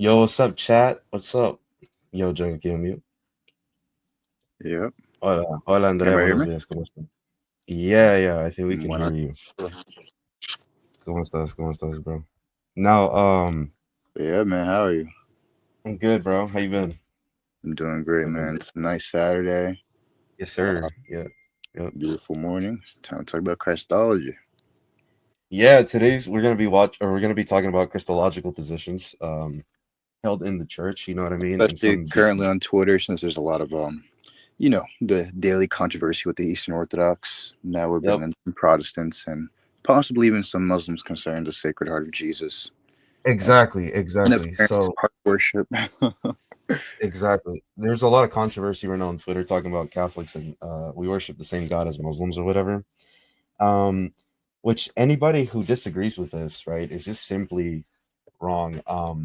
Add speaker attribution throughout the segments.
Speaker 1: Yo, what's up, chat? What's up? Yo, Jenga, aquí on mute.
Speaker 2: Yep.
Speaker 1: Hola, hola,
Speaker 2: Can
Speaker 1: Andrea,
Speaker 2: everybody hear
Speaker 1: buenos
Speaker 2: me?
Speaker 1: días, ¿cómo estás? Yeah, I think we can
Speaker 2: Buenas.
Speaker 1: hear you. ¿Cómo estás, bro? Now,
Speaker 2: Yeah, man. How are you?
Speaker 1: I'm good, bro. How you been?
Speaker 2: I'm doing great,
Speaker 1: I've been
Speaker 2: man.
Speaker 1: good.
Speaker 2: It's a nice Saturday.
Speaker 1: Yes, sir. Yeah, yep.
Speaker 2: Beautiful morning. Time to talk about Christology.
Speaker 1: Yeah, today's we're gonna be talking about Christological positions, held in the church. You know what I mean? And
Speaker 2: Especially
Speaker 1: some
Speaker 2: currently
Speaker 1: different.
Speaker 2: on Twitter, since there's a lot of the daily controversy with the Eastern Orthodox. Now we're
Speaker 1: Yep.
Speaker 2: bringing some Protestants and possibly even some Muslims concerning the Sacred Heart of Jesus and
Speaker 1: Exactly.
Speaker 2: apparent
Speaker 1: So
Speaker 2: heart worship.
Speaker 1: exactly. There's a lot of controversy right now on Twitter talking about Catholics and we worship the same God as Muslims or whatever. um, which anybody who disagrees with this, right, is just simply wrong,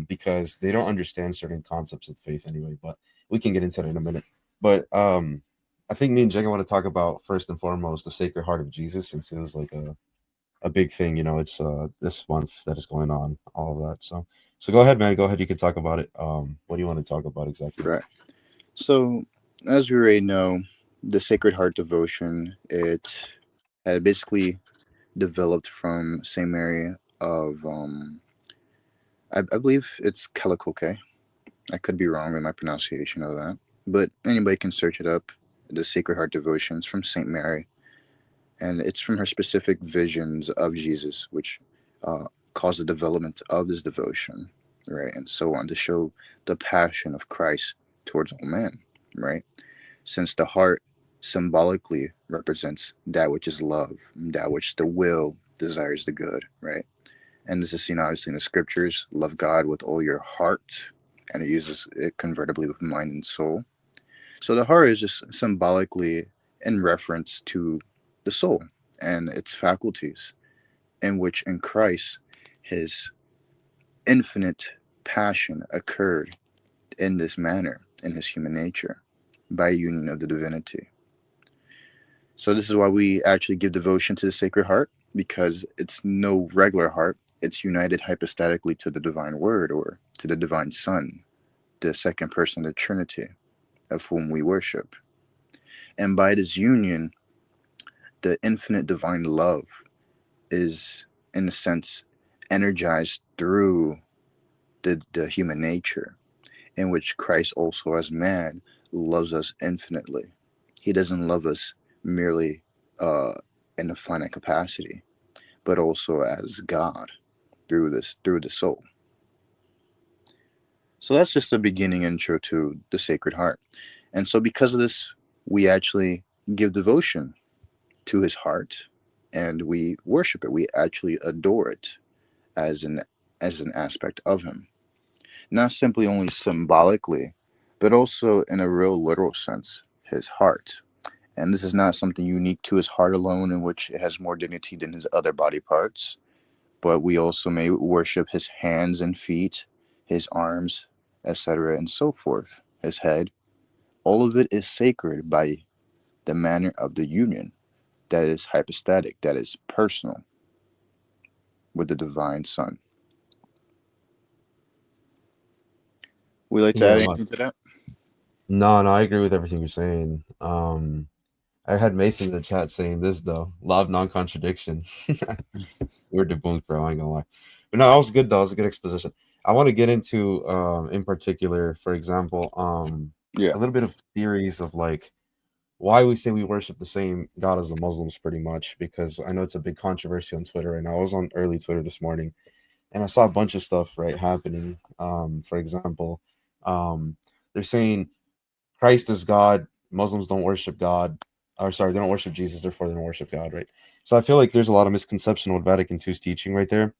Speaker 1: because they don't understand certain concepts of faith anyway. But we can get into that in a minute. But I think me and Jega want to talk about first and foremost the Sacred Heart of Jesus, since it was like a big thing. You know, it's this month that is going on, all of that. So go ahead, man. Go ahead. You can talk about it. What do you want to talk about exactly?
Speaker 2: Right. So, as we already know, the Sacred Heart devotion, it had basically developed from St. Mary of I believe it's Calicoke. I could be wrong with my pronunciation of that, but anybody can search it up. The Sacred Heart devotions from St. Mary, and it's from her specific visions of Jesus, which uh, caused the development of this devotion, right, and so on to show the passion of Christ towards all men, right? Since the heart symbolically represents that which is love, that which the will desires the good, right? And this is seen obviously in the scriptures: love God with all your heart, and it uses it convertibly with mind and soul. So the heart is just symbolically in reference to the soul and its faculties, in which in Christ his infinite passion occurred in this manner in his human nature by union of the divinity. So this is why we actually give devotion to the Sacred Heart, because it's no regular heart. It's united hypostatically to the divine word or to the divine Son, the second person of the Trinity, of whom we worship. And by this union, the infinite divine love is, in a sense, energized through the human nature, in which Christ also as man loves us infinitely. He doesn't love us merely in a finite capacity, but also as God through the soul. So that's just the beginning intro to the Sacred Heart. And so because of this, we actually give devotion to his heart and we worship it. We actually adore it as an aspect of him. Not simply only symbolically, but also in a real literal sense, his heart. And this is not something unique to his heart alone, in which it has more dignity than his other body parts, but we also may worship his hands and feet, his arms, etc., and so forth, his head. All of it is sacred by the manner of the union that is hypostatic, that is personal with the divine Son. Would you like to
Speaker 1: Yeah,
Speaker 2: add
Speaker 1: no,
Speaker 2: anything to that?
Speaker 1: no, I agree with everything you're saying. I had Mason in the chat saying this though, law of non-contradiction. We're debunked, bro. I ain't gonna lie. But no, that was good though. That was a good exposition. I want to get into, in particular, for example,
Speaker 2: Yeah,
Speaker 1: a little bit of theories of like why we say we worship the same God as the Muslims, pretty much. Because I know it's a big controversy on Twitter right now. I was on early Twitter this morning, and I saw a bunch of stuff right happening. For example, um, they're saying Christ is God. Muslims don't worship God. Or sorry, they don't worship Jesus, therefore they don't worship God, right? So I feel like there's a lot of misconception with Vatican II's teaching right there,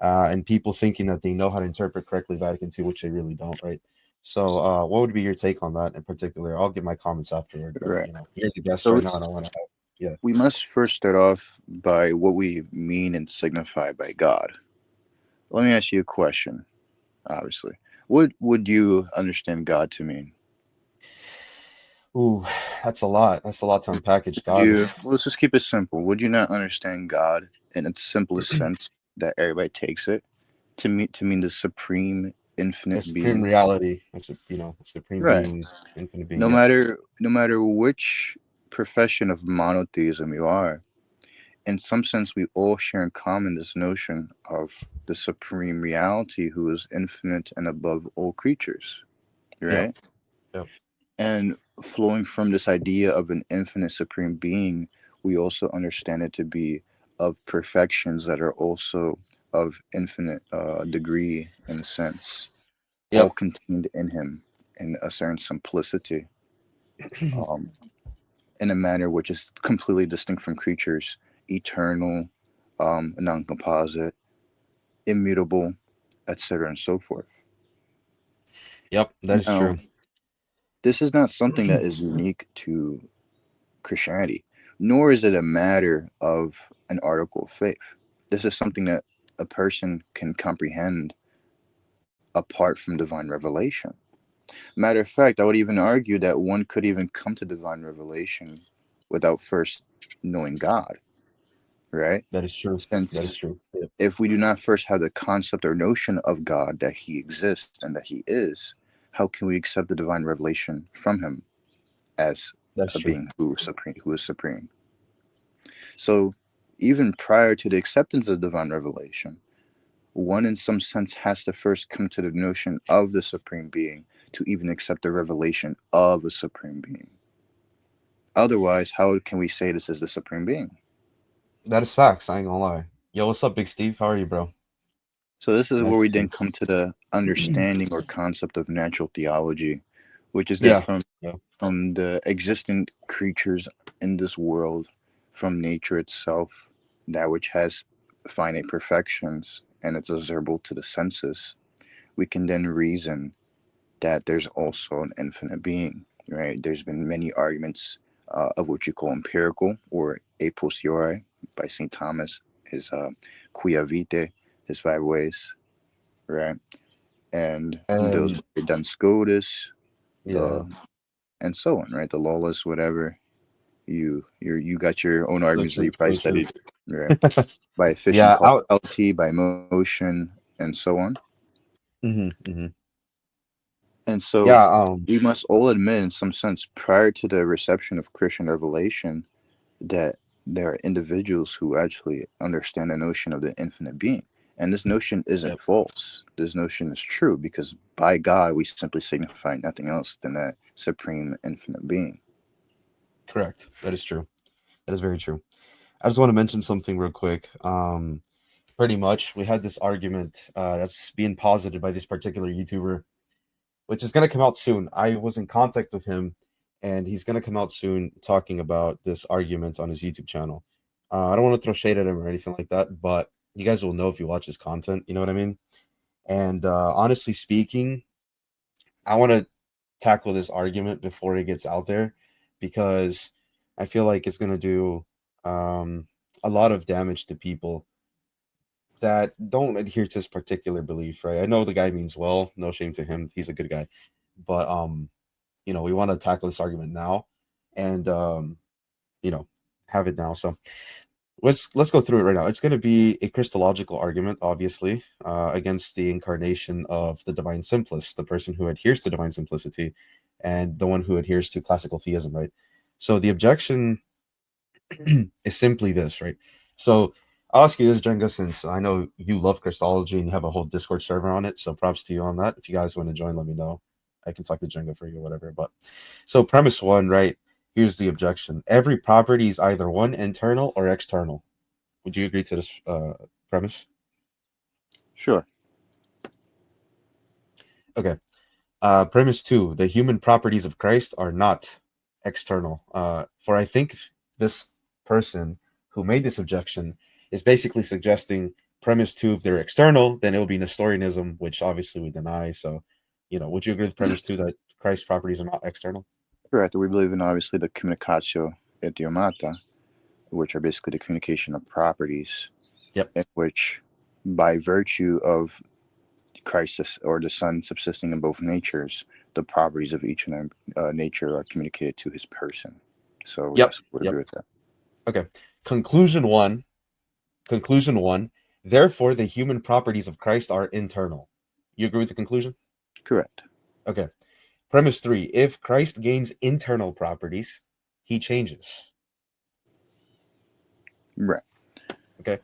Speaker 1: and people thinking that they know how to interpret correctly Vatican II, which they really don't, right? So, what would be your take on that in particular? I'll give my comments afterward, but
Speaker 2: right.
Speaker 1: you're the guest
Speaker 2: So
Speaker 1: right now, and I want to have, yeah.
Speaker 2: we must first start off by what we mean and signify by God. Let me ask you a question, obviously. What would you understand God to mean?
Speaker 1: Ooh, that's a lot. That's a lot to unpackage. God,
Speaker 2: You let's just keep it simple. Would you not understand God in its simplest sense that everybody takes it to mean the supreme?
Speaker 1: A
Speaker 2: infinite
Speaker 1: supreme
Speaker 2: being.
Speaker 1: reality. Supreme
Speaker 2: Right.
Speaker 1: being, infinite being.
Speaker 2: No
Speaker 1: Yep.
Speaker 2: matter no matter which profession of monotheism you are, in some sense we all share in common this notion of the supreme reality who is infinite and above all creatures,
Speaker 1: Yep.
Speaker 2: right?
Speaker 1: Yep.
Speaker 2: And flowing from this idea of an infinite supreme being, we also understand it to be of perfections that are also of infinite degree in a sense, all
Speaker 1: Yep.
Speaker 2: contained in him in a certain simplicity, um, in a manner which is completely distinct from creatures, eternal, non-composite, immutable, etc., and so forth.
Speaker 1: Yep. That is
Speaker 2: Now,
Speaker 1: true.
Speaker 2: this is not something that is unique to Christianity, nor is it a matter of an article of faith. This is something that a person can comprehend apart from divine revelation. Matter of fact, I would even argue that one could even come to divine revelation without first knowing God, right?
Speaker 1: That is true. That is
Speaker 2: Since
Speaker 1: true. Yep.
Speaker 2: if we do not first have the concept or notion of God, that he exists and that he is, how can we accept the divine revelation from him as
Speaker 1: That's
Speaker 2: a
Speaker 1: true.
Speaker 2: being who is supreme? Who is supreme? So, even prior to the acceptance of divine revelation, one in some sense has to first come to the notion of the supreme being to even accept the revelation of a supreme being. Otherwise, how can we say this is the supreme being?
Speaker 1: That is facts. I ain't gonna lie. Yo, what's up, Big Steve? How are you, bro?
Speaker 2: So, this is where
Speaker 1: Nice
Speaker 2: we
Speaker 1: to see
Speaker 2: then come to the
Speaker 1: you.
Speaker 2: understanding or concept of natural theology, which is that
Speaker 1: Yeah. Yeah.
Speaker 2: from the existent creatures in this world, from nature itself, that which has finite perfections and it's observable to the senses, we can then reason that there's also an infinite being, right? There's been many arguments of what you call empirical or a posteriori by St. Thomas, his Quia Vitae, his five ways, right? And those
Speaker 1: And
Speaker 2: by Duns Scotus,
Speaker 1: yeah,
Speaker 2: the and so on, right? The lawless, whatever. You got your own
Speaker 1: so
Speaker 2: arguments that
Speaker 1: true.
Speaker 2: you probably
Speaker 1: So true.
Speaker 2: studied, right? By efficient
Speaker 1: Yeah.
Speaker 2: causality, by motion, and so on.
Speaker 1: Hmm.
Speaker 2: And so
Speaker 1: Yeah.
Speaker 2: we must all admit, in some sense, prior to the reception of Christian revelation, that there are individuals who actually understand the notion of the infinite being. And this notion isn't
Speaker 1: Yep.
Speaker 2: false. This notion is true because by God, we simply signify nothing else than that supreme infinite being.
Speaker 1: Correct. That is true. That is very true. I just want to mention something real quick. Pretty much, we had this argument that's being posited by this particular YouTuber, which is going to come out soon. I was in contact with him, and he's going to come out soon talking about this argument on his YouTube channel. I don't want to throw shade at him or anything like that, but you guys will know if you watch his content. You know what I mean? And honestly speaking, I want to tackle this argument before it gets out there because I feel like it's going to do um, a lot of damage to people that don't adhere to this particular belief, right? I know the guy means well, no shame to him. He's a good guy. But we want to tackle this argument now and you know, have it now. So let's go through it right now. It's going to be a Christological argument, obviously, against the incarnation of the divine simplest, the person who adheres to divine simplicity, and the one who adheres to classical theism, right? So the objection is simply this, right? So I'll ask you this, Jenga, since I know you love Christology and you have a whole Discord server on it. So props to you on that. If you guys want to join, let me know. I can talk to Jenga for you or whatever. But so premise one, right? Here's the objection. Every property is either one internal or external. Would you agree to this premise?
Speaker 2: Sure.
Speaker 1: Okay. Premise two, the human properties of Christ are not external. For I think this person who made this objection is basically suggesting premise two, if they're external, then it will be Nestorianism, which obviously we deny. So, would you agree with premise two that Christ's properties are not external?
Speaker 2: Correct. We believe in obviously the communicatio idiomata, which are basically the communication of properties,
Speaker 1: Yep.
Speaker 2: in which, by virtue of Christ or the Son subsisting in both natures, the properties of each and nature are communicated to his person. So
Speaker 1: Yep.
Speaker 2: yes, we
Speaker 1: Yep.
Speaker 2: agree with that.
Speaker 1: Okay. Conclusion one. Conclusion one. Therefore, the human properties of Christ are internal. You agree with the conclusion?
Speaker 2: Correct.
Speaker 1: Okay. Premise 3. If Christ gains internal properties, he changes.
Speaker 2: Right.
Speaker 1: Okay.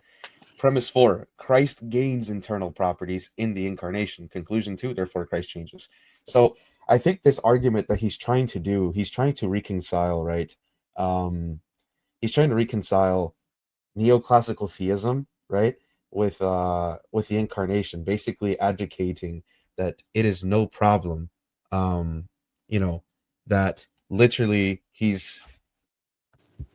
Speaker 1: Premise 4. Christ gains internal properties in the incarnation. Conclusion 2. Therefore, Christ changes. So I think this argument that he's trying to do, he's trying to reconcile, right? Um, he's trying to reconcile neoclassical theism, right, with the incarnation, basically advocating that it is no problem, um, you know, that literally he's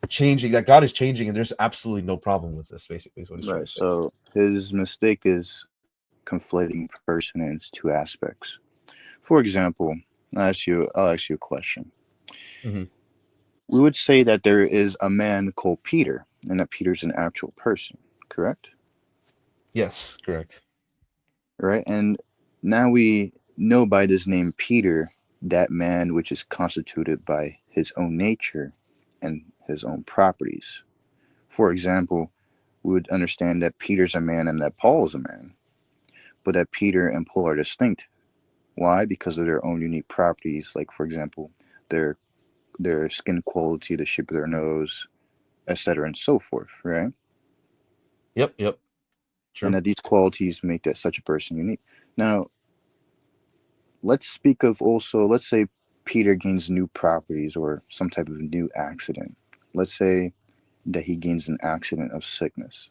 Speaker 1: changing, that God is changing, and there's absolutely no problem with this. Basically, is what he's trying
Speaker 2: Right.
Speaker 1: to say.
Speaker 2: So his mistake is conflating person into two aspects. For example, I'll ask you a question.
Speaker 1: Hmm.
Speaker 2: We would say that there is a man called Peter, and that Peter's an actual person, correct?
Speaker 1: Yes, correct.
Speaker 2: Right. And now we know by this name Peter, that man which is constituted by his own nature and his own properties. For example, we would understand that Peter's a man and that Paul is a man, but that Peter and Paul are distinct. Why? Because of their own unique properties, like for example, their their skin quality, the shape of their nose, etc., and so forth, right?
Speaker 1: Yep, yep,
Speaker 2: And
Speaker 1: true.
Speaker 2: that these qualities make that such a person unique. Now, let's speak of also, let's say Peter gains new properties or some type of new accident. Let's say that he gains an accident of sickness.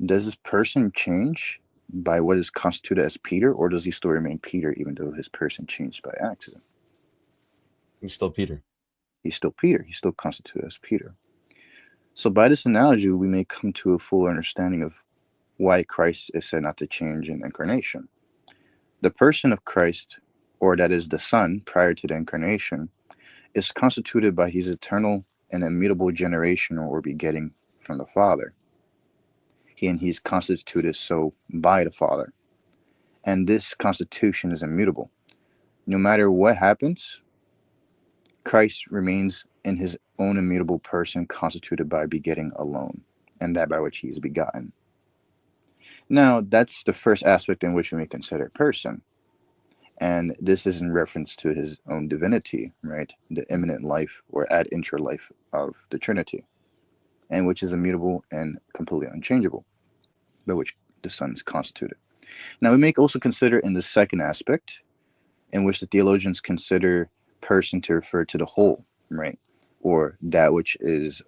Speaker 2: Does this person change by what is constituted as Peter, or does he still remain Peter even though his person changed by accident?
Speaker 1: He's still Peter.
Speaker 2: He's still Peter. He's still constituted as Peter. So, by this analogy, we may come to a full understanding of why Christ is said not to change in incarnation. The person of Christ, or that is the Son prior to the incarnation, is constituted by his eternal and immutable generation or begetting from the Father. He is constituted so by the Father. And this constitution is immutable. No matter what happens, Christ remains in his own immutable person constituted by begetting alone, and that by which he is begotten. Now, that's the first aspect in which we may consider person. And this is in reference to his own divinity, right? The immanent life or ad intra life of the Trinity, and which is immutable and completely unchangeable, by which the Son is constituted. Now, we may also consider in the second aspect, in which the theologians consider person to refer to the whole, right? Or that which is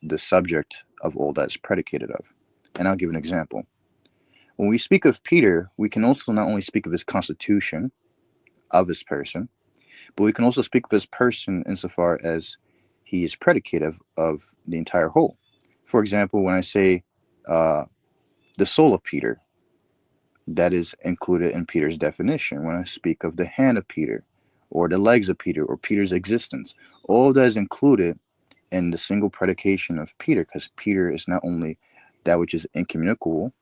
Speaker 2: the subject of all that is predicated of. And I'll give an example. When we speak of Peter, we can also not only speak of his constitution, of his person, but we can also speak of his person insofar as he is predicative of the entire whole. For example, when I say uh, the soul of Peter, that is included in Peter's definition. When I speak of the hand of Peter, or the legs of Peter, or Peter's existence, all of that is included in the single predication of Peter, because Peter is not only that which is incommunicable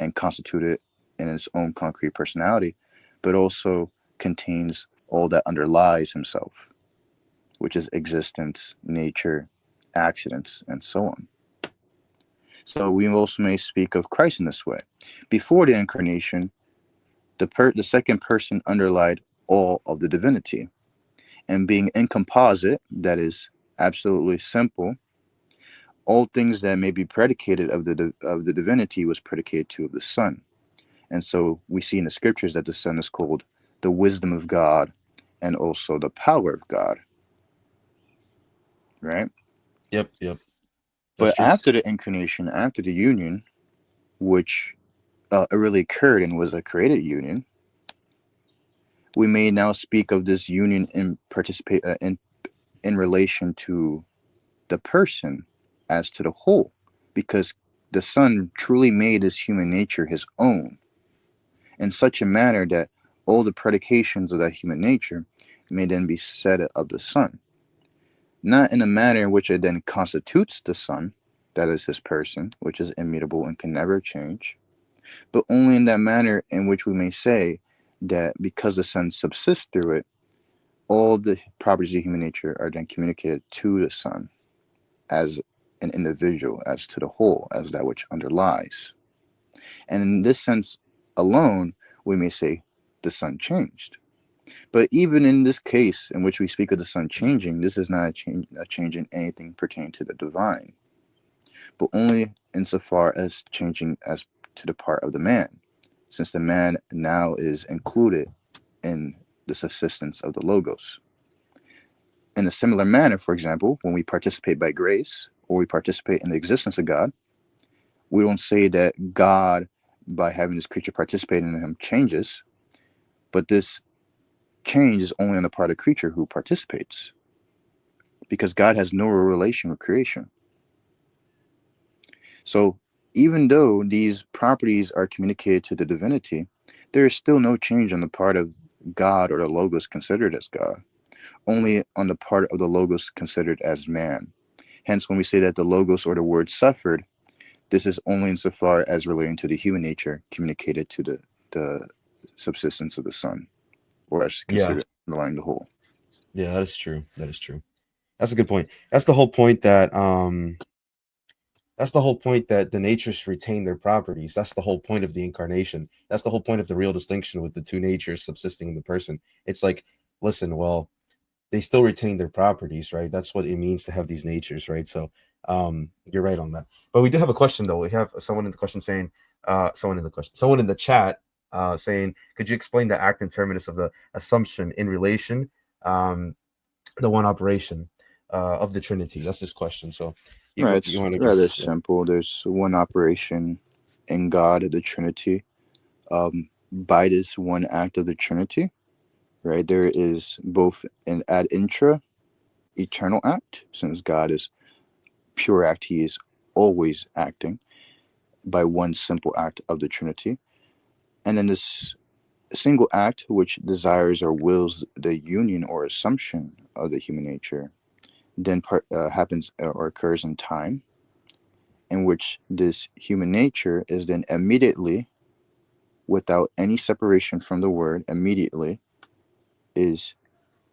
Speaker 2: and constituted in its own concrete personality, but also contains all that underlies himself, which is existence, nature, accidents, and so on. So we also may speak of Christ in this way. Before the incarnation, the second person underlied all of the divinity, and being incomposite, that is absolutely simple, all things that may be predicated of the divinity was predicated to of the Son. And so we see in the scriptures that the Son is called the wisdom of God and also the power of God, right?
Speaker 1: Yep, yep, that's
Speaker 2: But
Speaker 1: true.
Speaker 2: after the incarnation, after the union, which it really occurred and was a created union, we may now speak of this union in relation to the person as to the whole, because the Son truly made this human nature his own in such a manner that all the predications of that human nature may then be said of the Son, not in a manner in which it then constitutes the Son, that is his person, which is immutable and can never change, but only in that manner in which we may say that because the Son subsists through it, all the properties of human nature are then communicated to the Son as an individual, as to the whole, as that which underlies. And in this sense alone, we may say the Son changed. But even in this case in which we speak of the Son changing, this is not a change in anything pertaining to the divine, but only insofar as changing as to the part of the man, since the man now is included in the subsistence of the Logos. In a similar manner, for example, when we participate by grace or we participate in the existence of God, we don't say that God, by having this creature participating in him, changes, but this change is only on the part of the creature who participates, because God has no relation with creation. So even though these properties are communicated to the divinity, there is still no change on the part of God or the Logos considered as God, only on the part of the Logos considered as man. Hence, when we say that the Logos or the Word suffered, this is only insofar as relating to the human nature communicated to the subsistence of the Son, or as
Speaker 1: Yeah,
Speaker 2: considered underlying the whole.
Speaker 1: yeah, that is true. That is true. That's a good point. That's the whole point that that's the whole point that the natures retain their properties. That's the whole point of the incarnation. That's the whole point of the real distinction with the two natures subsisting in the person. It's like, listen, well, they still retain their properties, right? That's what it means to have these natures, right? So you're right on that. But we do have a question though. We have someone in the question saying, someone in the chat saying, could you explain the act and terminus of the assumption in relation um, the one operation of the Trinity? That's his question. So
Speaker 2: Right,
Speaker 1: you
Speaker 2: it's
Speaker 1: want to give,
Speaker 2: rather
Speaker 1: yeah.
Speaker 2: simple. There's one operation in God, the Trinity. By this one act of the Trinity, right, there is both an ad intra eternal act, since God is pure act, he is always acting by one simple act of the Trinity. And then this single act which desires or wills the union or assumption of the human nature then happens or occurs in time, in which this human nature is then immediately, without any separation from the Word, immediately is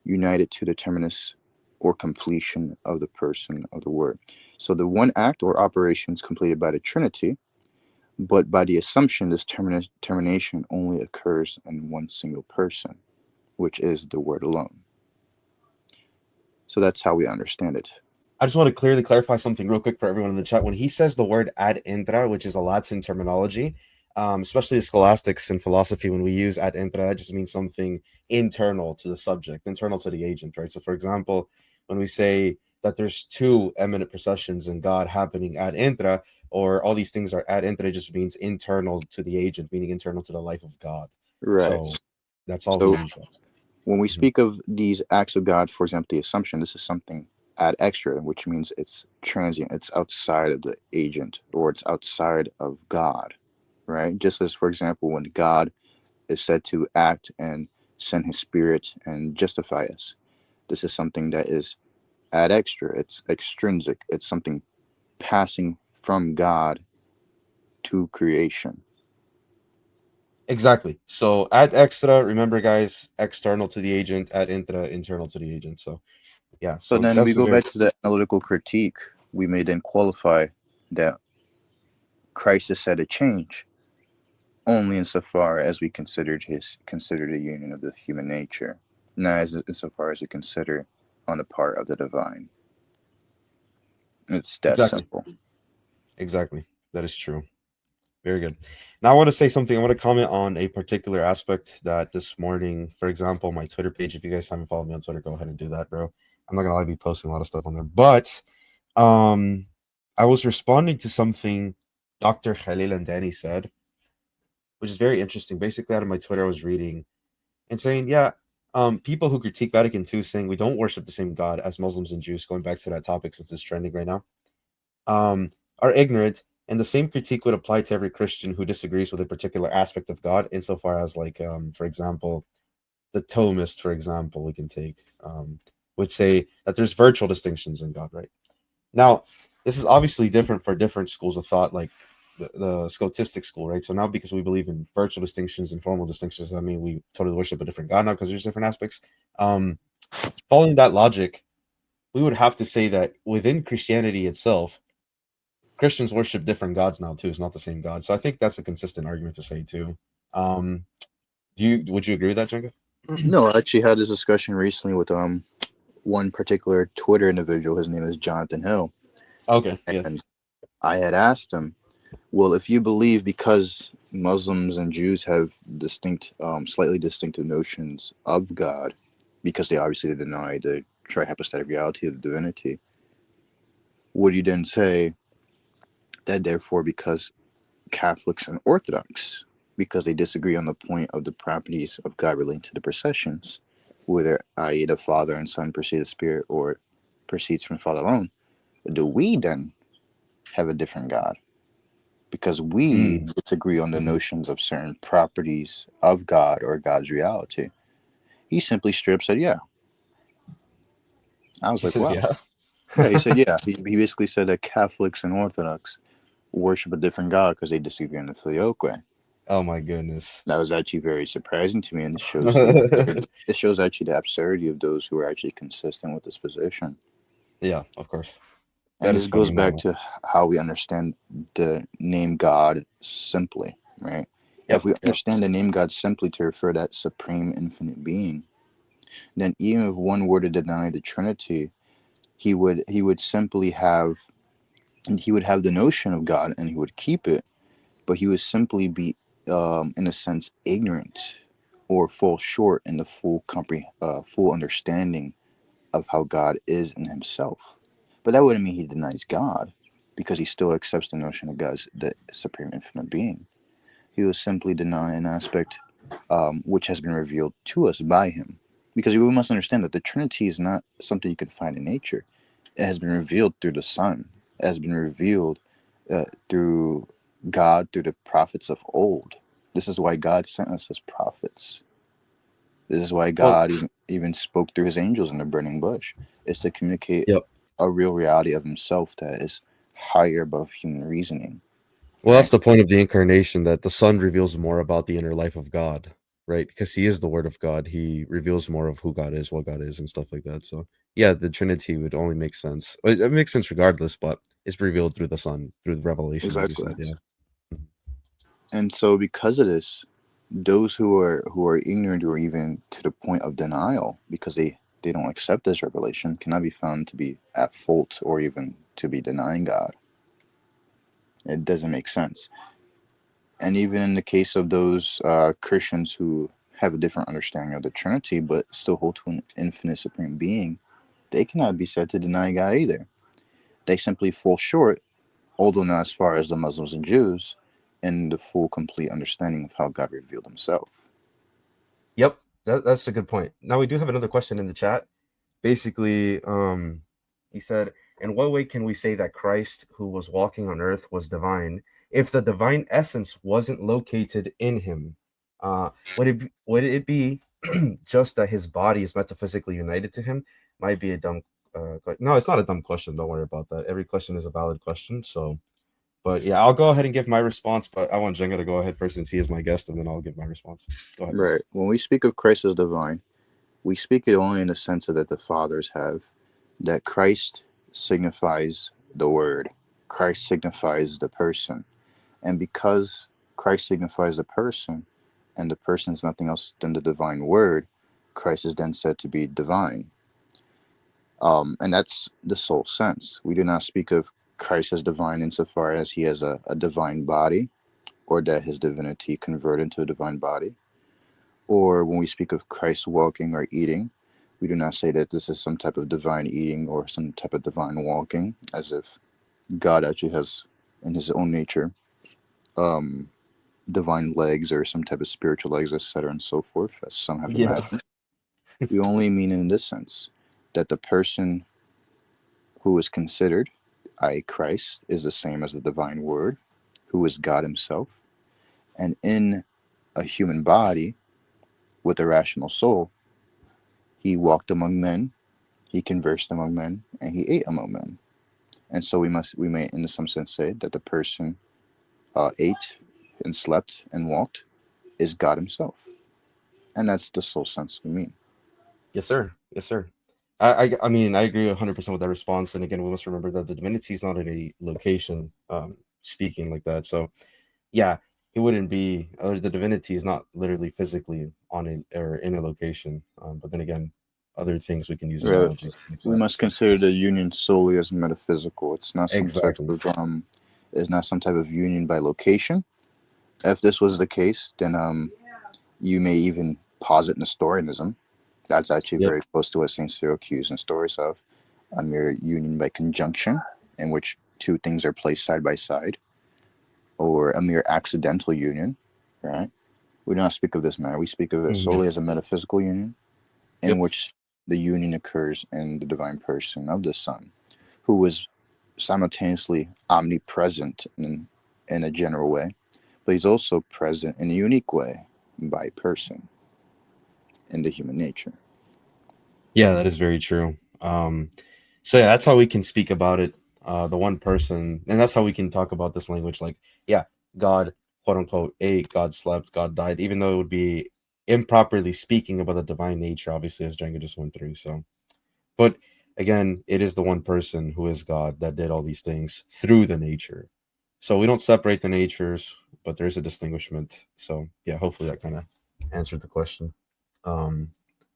Speaker 2: united to the terminus or completion of the person of the Word. So the one act or operation is completed by the Trinity, but by the assumption, this termination only occurs in one single person, which is the Word alone. So that's how we understand it.
Speaker 1: I just want to clearly clarify something real quick for everyone in the chat. When he says the word ad intra, which is a Latin terminology, especially the scholastics in philosophy, when we use ad intra, that just means something internal to the subject, internal to the agent, right? So, for example, when we say that there's two eminent processions in God happening ad intra, or all these things are ad intra, it just means internal to the agent, meaning internal to the life of God.
Speaker 2: Right.
Speaker 1: So that's all he
Speaker 2: So
Speaker 1: means by it.
Speaker 2: when we
Speaker 1: Mhm.
Speaker 2: speak of these acts of God, for example, the assumption, this is something ad extra, which means it's transient, it's outside of the agent, or it's outside of God, right? Just as, for example, when God is said to act and send his spirit and justify us, this is something that is ad extra, it's extrinsic, it's something passing from God to creation.
Speaker 1: Exactly. So ad extra, remember guys, external to the agent, ad intra, internal to the agent. So yeah,
Speaker 2: So
Speaker 1: so
Speaker 2: then we
Speaker 1: that's a
Speaker 2: go
Speaker 1: very
Speaker 2: back to the analytical critique. We may then qualify that Christ is said to change only insofar as we consider the union of the human nature, not as insofar as we consider on the part of the divine. It's that
Speaker 1: exactly.
Speaker 2: simple.
Speaker 1: Exactly. That is true. Very good. Now I want to say something. I want to comment on a particular aspect that this morning, for example, my Twitter page. If you guys haven't followed me on Twitter, go ahead and do that, bro. I'm not gonna lie, I'll be posting a lot of stuff on there. But um I was responding to something Dr. Khalil and Danny said, which is very interesting. Basically, out of my Twitter, I was reading and saying, yeah, people who critique Vatican II saying we don't worship the same God as Muslims and Jews, going back to that topic since it's trending right now, are ignorant, and the same critique would apply to every Christian who disagrees with a particular aspect of God, insofar as, like, for example, the Thomist, for example, we can take, would say that there's virtual distinctions in God, right? Now, this is obviously different for different schools of thought, like the Scotistic school, right? So now, because we believe in virtual distinctions and formal distinctions, I mean, we totally worship a different God now because there's different aspects. Um, Following that logic, we would have to say that within Christianity itself, Christians worship different gods now too. It's not the same God. So I think that's a consistent argument to say too. Um, would you agree with that, Jenga?
Speaker 2: No, I actually had this discussion recently with one particular Twitter individual. His name is Jonathan Hill,
Speaker 1: Okay, yeah.
Speaker 2: and I had asked him, well, if you believe because Muslims and Jews have slightly distinctive notions of God, because they obviously deny the trihypostatic reality of the divinity, would you then say that therefore because Catholics and Orthodox, because they disagree on the point of the properties of God relating to the processions, whether i.e. the Father and Son proceed the Spirit or proceeds from Father alone, do we then have a different God? Because we
Speaker 1: Mm,
Speaker 2: disagree on the
Speaker 1: mhm.
Speaker 2: notions of certain properties of God or God's reality. He simply straight up said, yeah. I was
Speaker 1: He
Speaker 2: like,
Speaker 1: says,
Speaker 2: wow.
Speaker 1: yeah.
Speaker 2: Yeah, he said, yeah. He basically said that Catholics and Orthodox worship a different God because they disagree on the filioque.
Speaker 1: Oh my goodness.
Speaker 2: That was actually very surprising to me, and it shows actually the absurdity of those who are actually consistent with this position.
Speaker 1: Yeah, of course.
Speaker 2: And
Speaker 1: That is
Speaker 2: this goes
Speaker 1: funny.
Speaker 2: back
Speaker 1: No.
Speaker 2: to how we understand the name God simply, right? If
Speaker 1: Yep.
Speaker 2: we
Speaker 1: Yep.
Speaker 2: understand the name God simply to refer to that supreme infinite being, then even if one were to deny the Trinity, he would simply have he would have the notion of God and he would keep it, but he would simply be, in a sense, ignorant or fall short in the full understanding of how God is in himself. But that wouldn't mean he denies God, because he still accepts the notion of God's the supreme infinite being. He will simply deny an aspect, which has been revealed to us by him. Because we must understand that the Trinity is not something you can find in nature. It has been revealed through the Son. It has been revealed through God, through the prophets of old. This is why God sent us as prophets. This is why
Speaker 1: Well,
Speaker 2: God even spoke through his angels in the burning bush. It's to communicate
Speaker 1: yep.
Speaker 2: a real reality of himself that is higher above human reasoning,
Speaker 1: Well, that's
Speaker 2: right?
Speaker 1: the point of the incarnation, that the Son reveals more about the inner life of God, right? Because he is the Word of God. He reveals more of who God is, what God is, and stuff like that. So, yeah, the Trinity would only make sense. It makes sense regardless, but it's revealed through the Son, through the revelation, as you
Speaker 2: Exactly.
Speaker 1: said. Yeah. Mhm.
Speaker 2: And so because of this, those who are ignorant or even to the point of denial because they don't accept this revelation cannot be found to be at fault or even to be denying God. It doesn't make sense. And even in the case of those Christians who have a different understanding of the Trinity but still hold to an infinite supreme being, they cannot be said to deny God either. They simply fall short, although not as far as the Muslims and Jews, in the full complete understanding of how God revealed himself.
Speaker 1: Yep, that's a good point. Now we do have another question in the chat. Basically, he said, "In what way can we say that Christ, who was walking on earth, was divine if the divine essence wasn't located in him? Would it be just that his body is metaphysically united to him? Might be a dumb. No, it's not a dumb question. Don't worry about that. Every question is a valid question. So, but yeah, I'll go ahead and give my response. But I want Jenga to go ahead first since he is my guest, and then I'll give my response. Go ahead, bro.
Speaker 2: Right. When we speak of Christ as divine, we speak it only in the sense that the fathers have, that Christ signifies the Word, Christ signifies the person. And because Christ signifies the person, and the person is nothing else than the divine Word, Christ is then said to be divine. And that's the sole sense. We do not speak of Christ as divine insofar as he has a divine body, or that his divinity converted into a divine body. Or when we speak of Christ walking or eating, we do not say that this is some type of divine eating or some type of divine walking, as if God actually has, in his own nature, um, divine legs or some type of spiritual legs, etc., and so forth, as some have
Speaker 1: Yeah.
Speaker 2: imagined. We only mean in this sense that the person who is considered, i.e., Christ, is the same as the divine Word, who is God himself, and in a human body with a rational soul, he walked among men, he conversed among men, and he ate among men. And so we may in some sense say that the person ate and slept and walked is God himself. And that's the sole sense we mean.
Speaker 1: Yes, sir. Yes, sir. I mean, I agree 100% with that response. And again, we must remember that the divinity is not in a location, speaking like that. So yeah, he wouldn't be, or the divinity is not literally physically on a or in a location. But then again, other things we can use
Speaker 2: Right.
Speaker 1: analogies like
Speaker 2: We
Speaker 1: that.
Speaker 2: must
Speaker 1: So
Speaker 2: consider the union solely as metaphysical.
Speaker 1: exactly.
Speaker 2: It's not some type of union by location. If this was the case, then you may even posit Nestorianism. That's actually
Speaker 1: Yep.
Speaker 2: very close to what Saint Cyril accused Nestorius of, a mere union by conjunction, in which two things are placed side by side, or a mere accidental union, right? We do not speak of this matter. We speak of it
Speaker 1: Mhm.
Speaker 2: solely as a metaphysical union, in
Speaker 1: Yep.
Speaker 2: which the union occurs in the divine person of the Son, who was simultaneously omnipresent in a general way, but he's also present in a unique way by person in the human nature.
Speaker 1: Yeah, that is very true. So yeah, that's how we can speak about it. The one person, and that's how we can talk about this language. Like, yeah, God, quote unquote, ate, God slept, God died, even though it would be improperly speaking about the divine nature, obviously, as Jenga just went through. So, but again, it is the one person who is God that did all these things through the nature. So we don't separate the natures, but there's a distinguishment. So yeah, hopefully that kind of answered the question. Um,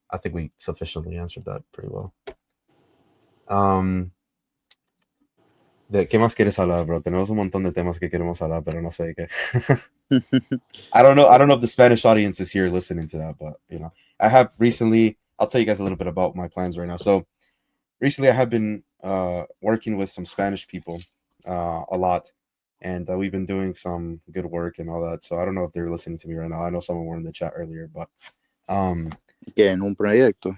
Speaker 1: I think we sufficiently answered that pretty well. Um, ¿De qué más quieres hablar, bro? Tenemos un montón de temas que queremos hablar, pero no sé de qué. I don't know. I don't know if the Spanish audience is here listening to that, but I have recently. I'll tell you guys a little bit about my plans right now. So recently, I have been working with some Spanish people a lot, and we've been doing some good work and all that. So I don't know if they're listening to me right now. I know someone were in the chat earlier, but um,
Speaker 2: Que en un proyecto.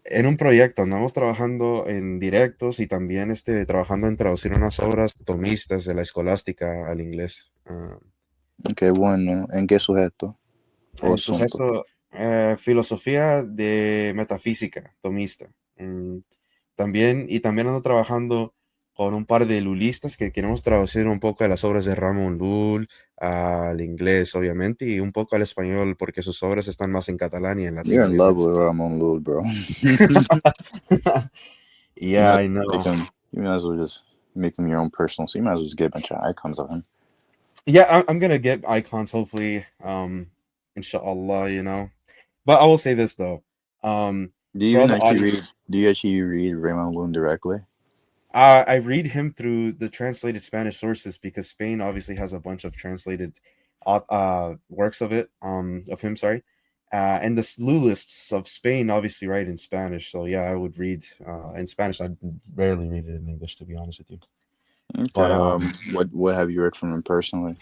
Speaker 1: en un proyecto andamos trabajando en directos y también trabajando en traducir unas obras tomistas de la escolástica al inglés.
Speaker 2: Que bueno, ¿en qué sujeto o
Speaker 1: El
Speaker 2: asunto?
Speaker 1: sujeto, filosofía de metafísica tomista. También, y también ando trabajando con un par de lulistas que queremos traducir un poco de las obras de Ramón Llull al inglés, obviamente, y un poco al español, porque sus obras están más en catalán y en latín,
Speaker 2: You're in love
Speaker 1: obviamente.
Speaker 2: with Ramon Lul, bro. You
Speaker 1: Yeah,
Speaker 2: might
Speaker 1: I
Speaker 2: make
Speaker 1: know.
Speaker 2: him. You might as well just make him your own personal. So you might as well just get a bunch of icons of him.
Speaker 1: Yeah, I'm gonna get icons hopefully, inshallah, but I will say this though,
Speaker 2: Do you
Speaker 1: for all
Speaker 2: even
Speaker 1: the
Speaker 2: actually
Speaker 1: audio,
Speaker 2: read? Do you actually read Raymond Loon directly?
Speaker 1: I read him through the translated Spanish sources because Spain obviously has a bunch of translated works of him, sorry, and the slew lists of Spain obviously write in Spanish, so yeah, I would read in Spanish. I rarely read it in English, to be honest with you.
Speaker 2: Okay.
Speaker 1: But
Speaker 2: What have you read from him personally?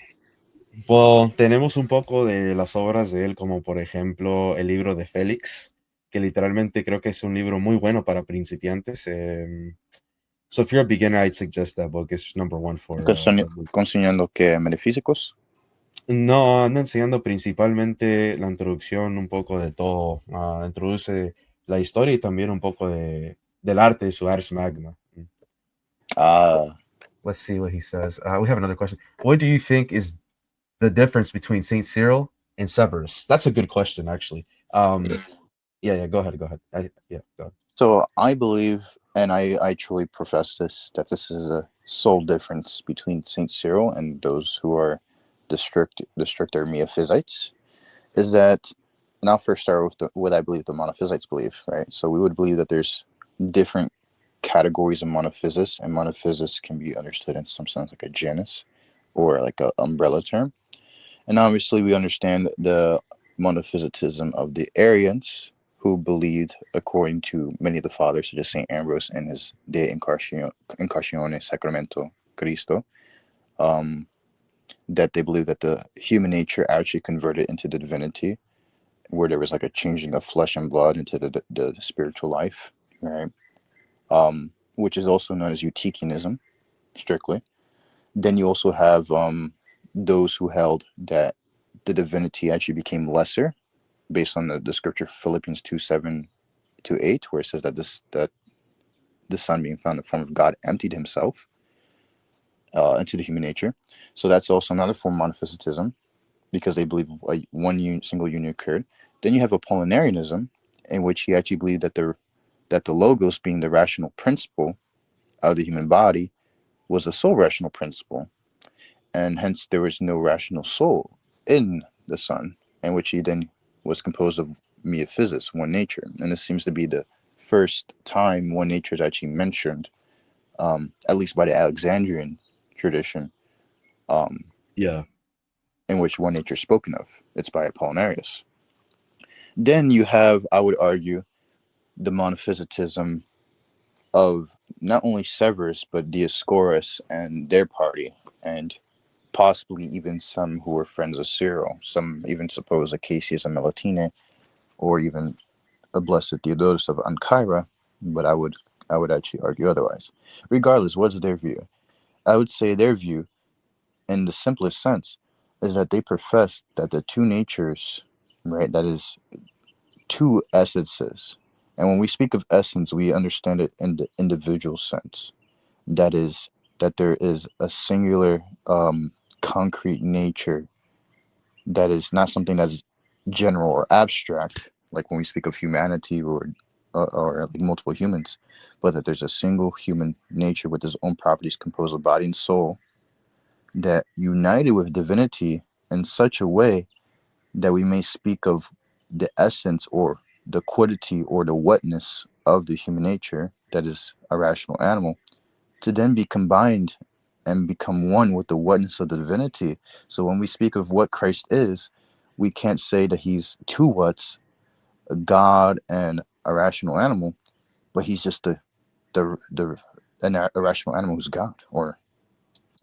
Speaker 1: well, tenemos un poco de las obras de él, como por ejemplo el libro de Félix, que literalmente creo que es un libro muy bueno para principiantes. So if you're a beginner, I'd suggest that book. It's number one for that book.
Speaker 2: Considerando que metafísicos.
Speaker 1: No, anda enseñando principalmente la introducción, un poco de todo. Introduce la historia y también un poco del arte de su Ars Magna.
Speaker 2: Ah,
Speaker 1: Let's see what he says. We have another question. What do you think is the difference between Saint Cyril and Severus? That's a good question, actually. Yeah, go ahead, go ahead. Yeah, go ahead.
Speaker 2: so I believe, and I truly profess this, that this is a sole difference between Saint Cyril and those who are the stricter Miaphysites, is that, and I'll first start with what I believe the monophysites believe, right? So we would believe that there's different categories of monophysis, and monophysis can be understood in some sense like a genus or like a umbrella term. And obviously, we understand the monophysitism of the Arians, who believed, according to many of the fathers, such as St. Ambrose in his De Incarnatione Sacramento Christo, um, that they believe that the human nature actually converted into the divinity, where there was like a changing of flesh and blood into the spiritual life, right? Which is also known as Eutychianism, strictly. Then you also have those who held that the divinity actually became lesser, based on the scripture Philippians 2:7-8, where it says that that the Son, being found in the form of God, emptied himself into the human nature. So that's also another form of monophysitism, because they believe single union occurred. Then you have Apollinarianism, in which he actually believed that that the logos, being the rational principle of the human body, was the sole rational principle, and hence there was no rational soul in the Son, and which he then was composed of metaphysics, one nature. And this seems to be the first time one nature is actually mentioned, at least by the Alexandrian tradition, um,
Speaker 1: Yeah.
Speaker 2: in which one nature is spoken of. It's by Apollinaris. Then you have, I would argue, the monophysitism of not only Severus but Dioscorus and their party, and possibly even some who were friends of Cyril. Some even suppose Acacius and Melitene, or even a blessed Theodosius of Ancyra, but I would actually argue otherwise. Regardless, what's their view? I would say their view, in the simplest sense, is that they profess that the two natures, right, that is two essences. And when we speak of essence, we understand it in the individual sense. That is, that there is a singular, concrete nature that is not something that's general or abstract, like when we speak of humanity or like multiple humans, but that there's a single human nature with its own properties composed of body and soul that united with divinity in such a way that we may speak of the essence or the quiddity or the whatness of the human nature that is a rational animal to then be combined and become one with the oneness of the divinity. So when we speak of what Christ is, we can't say that he's two what's, a God and a rational animal, but he's just the an irrational animal who's God, or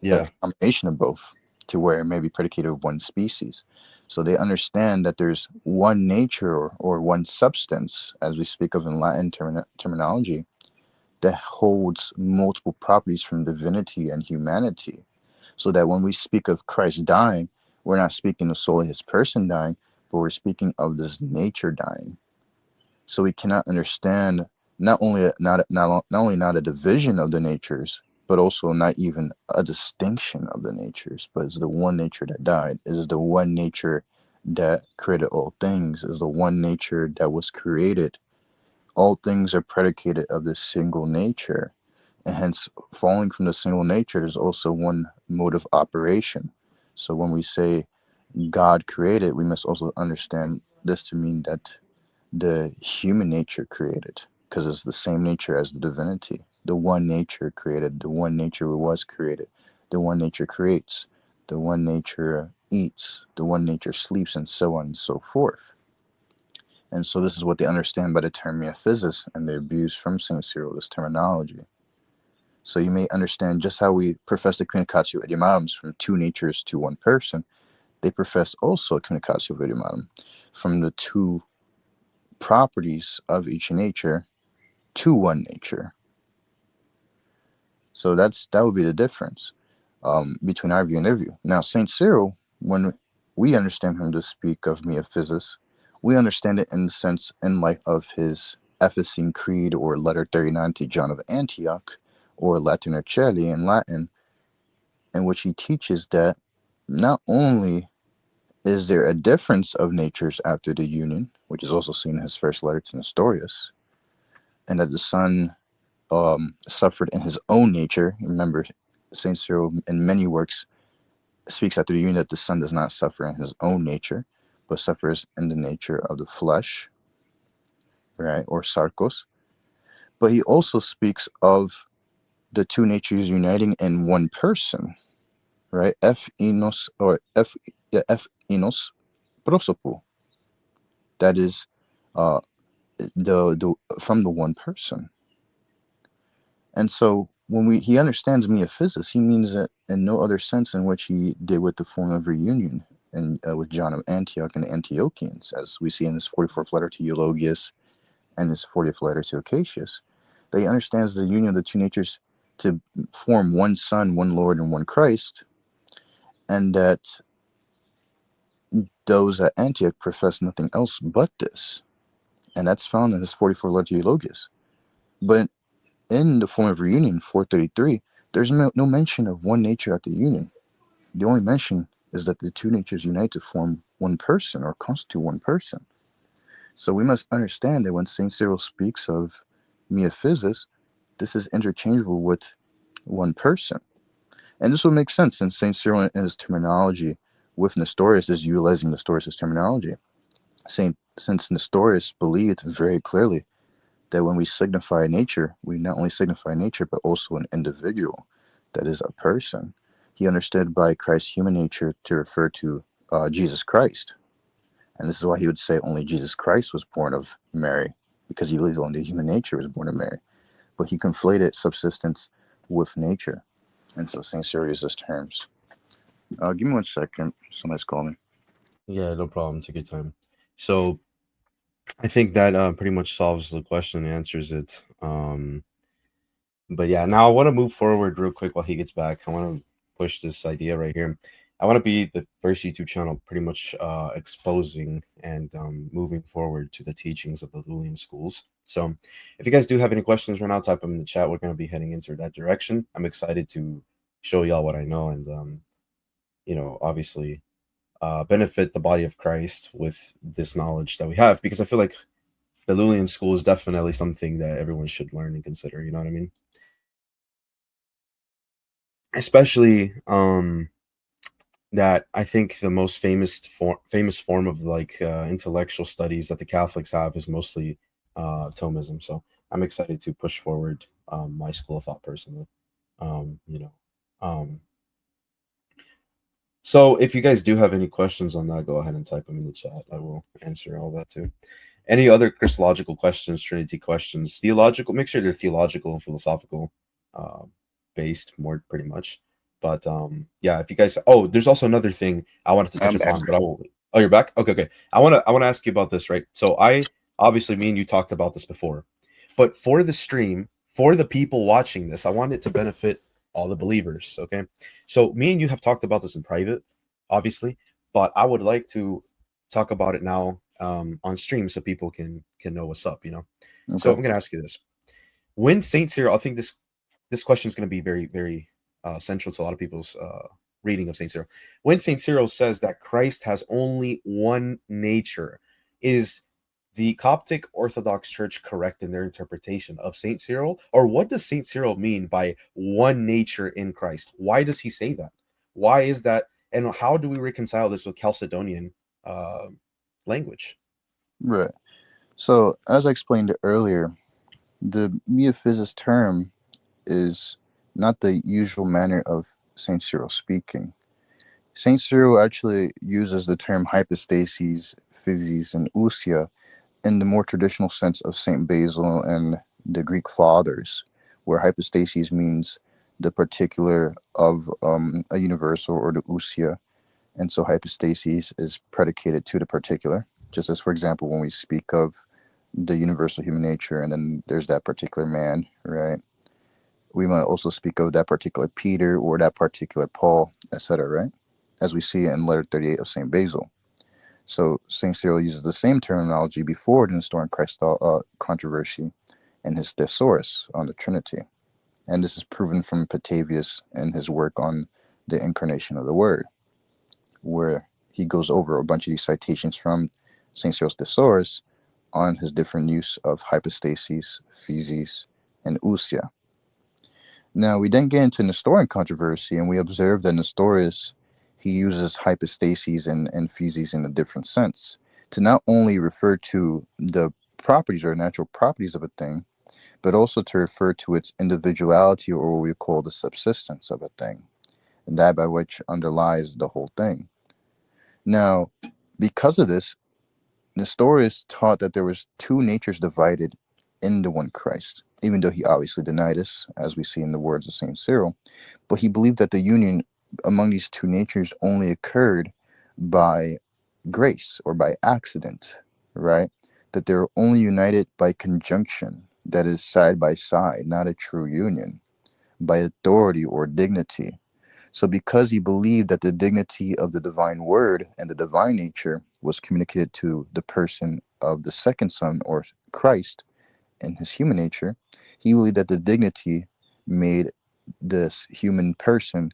Speaker 2: a
Speaker 1: Yeah.
Speaker 2: combination of both, to where it may be predicated of one species. So they understand that there's one nature or one substance, as we speak of in Latin terminology, that holds multiple properties from divinity and humanity. So that when we speak of Christ dying, we're not speaking of solely his person dying, but we're speaking of this nature dying. So we cannot understand not only not a division of the natures, but also not even a distinction of the natures, but it's the one nature that died. It is the one nature that created all things, is the one nature that was created. All things are predicated of this single nature, and hence falling from the single nature, there's also one mode of operation. So when we say God created, we must also understand this to mean that the human nature created, because it's the same nature as the divinity. The one nature created, the one nature was created, the one nature creates, the one nature eats, the one nature sleeps, and so on and so forth. And so this is what they understand by the term metaphysics, and they abuse from St. Cyril this terminology. So you may understand just how we profess the communicatio idiomatum from two natures to one person. They profess also communicatio idiomatum from the two properties of each nature to one nature. So that would be the difference, between our view and their view. Now, Saint Cyril, when we understand him to speak of metaphysics, we understand it in the sense in light of his Ephesine Creed, or Letter 39 to John of Antioch, or Latin Ocelli in Latin, in which he teaches that not only is there a difference of natures after the union, which is also seen in his first letter to Nestorius, and that the Son suffered in his own nature. Remember, Saint Cyril in many works speaks after the union that the Son does not suffer in his own nature, but suffers in the nature of the flesh, right, or sarkos. But he also speaks of the two natures uniting in one person, right? F enos, or F, yeah, F enos prosopo. That is, uh, the from the one person. And so when he understands metaphysics, he means it in no other sense in which he did with the form of reunion and with John of Antioch and the Antiochians, as we see in his 44th letter to Eulogius and his 40th letter to Acacius. That he understands the union of the two natures to form one Son, one Lord, and one Christ, and that those at Antioch profess nothing else but this. And that's found in his 44th letter to Eulogius. But in the form of reunion, 433, there's no mention of one nature at the union. The only mention is that the two natures unite to form one person or constitute one person. So we must understand that when St. Cyril speaks of Metaphysics, this is interchangeable with one person. And this would make sense since St. Cyril in his terminology with Nestorius is utilizing Nestorius' terminology. Since Nestorius believed very clearly that when we signify nature, we not only signify nature, but also an individual, that is a person. He understood by Christ's human nature to refer to Jesus Christ. And this is why he would say only Jesus Christ was born of Mary, because he believed only human nature was born of Mary. But he conflated subsistence with nature. And so St. Cyril uses terms. Give me 1 second. Somebody's calling me.
Speaker 1: Yeah, no problem. Take your time. So I think that pretty much solves the question, answers it. But yeah, now I want to move forward real quick while he gets back. I want to push this idea right here. I want to be the first YouTube channel pretty much exposing and moving forward to the teachings of the Lulian schools. So if you guys do have any questions right now, type them in the chat. We're going to be heading into that direction. I'm excited to show y'all what I know and, obviously benefit the body of Christ with this knowledge that we have, because I feel like the Lulian school is definitely something that everyone should learn and consider. You know what I mean? Especially that I think the most famous form of like intellectual studies that the Catholics have is mostly Thomism. So I'm excited to push forward my school of thought personally. Um, you know, um, so if you guys do have any questions on that, go ahead and type them in the chat. I will answer all that too. Any other Christological questions, Trinity questions, theological? Make sure they're theological and philosophical uh, based, more pretty much. But yeah, if you guys, oh, there's also another thing I wanted to touch
Speaker 2: I'm back.
Speaker 1: upon, but I will. Oh, you're back. Okay, okay. I want to ask you about this, right? So I obviously me and you talked about this before, but for the stream, for the people watching this, I want it to benefit all the believers. Okay, so me and you have talked about this in private, obviously, but I would like to talk about it now on stream so people can know what's up. So
Speaker 2: Okay.
Speaker 1: I'm going to ask you this: when Saint Cyril, I think this question is going to be very very central to a lot of people's reading of Saint Cyril. When Saint Cyril says that Christ has only one nature, is the Coptic Orthodox Church correct in their interpretation of Saint Cyril, or what does Saint Cyril mean by one nature in Christ? Why does he say that? Why is that? And how do we reconcile this with Chalcedonian uh, language?
Speaker 2: Right. So, as I explained earlier, the metaphysics term is not the usual manner of St. Cyril speaking. St. Cyril actually uses the term hypostases, physis, and ousia in the more traditional sense of St. Basil and the Greek fathers, where hypostases means the particular of a universal or the ousia, and so hypostases is predicated to the particular. Just as, for example, when we speak of the universal human nature, and then there's that particular man, right? We might also speak of that particular Peter or that particular Paul, etc., right? As we see in letter 38 of St. Basil. So St. Cyril uses the same terminology before the Nestorian controversy in his Thesaurus on the Trinity. And this is proven from Petavius in his work on the Incarnation of the Word, where he goes over a bunch of these citations from St. Cyril's Thesaurus on his different use of hypostases, physis, and ousia. Now, we then get into Nestorian controversy, and we observe that Nestorius, he uses hypostases and physis in a different sense to not only refer to the properties or natural properties of a thing, but also to refer to its individuality, or what we call the subsistence of a thing, and that by which underlies the whole thing. Now, because of this, Nestorius taught that there was two natures divided into one Christ, even though he obviously denied this, as we see in the words of St. Cyril. But he believed that the union among these two natures only occurred by grace or by accident, right? That they're only united by conjunction, that is, side by side, not a true union, by authority or dignity. So, because he believed that the dignity of the divine word and the divine nature was communicated to the person of the second Son, or Christ, in his human nature, he believed that the dignity made this human person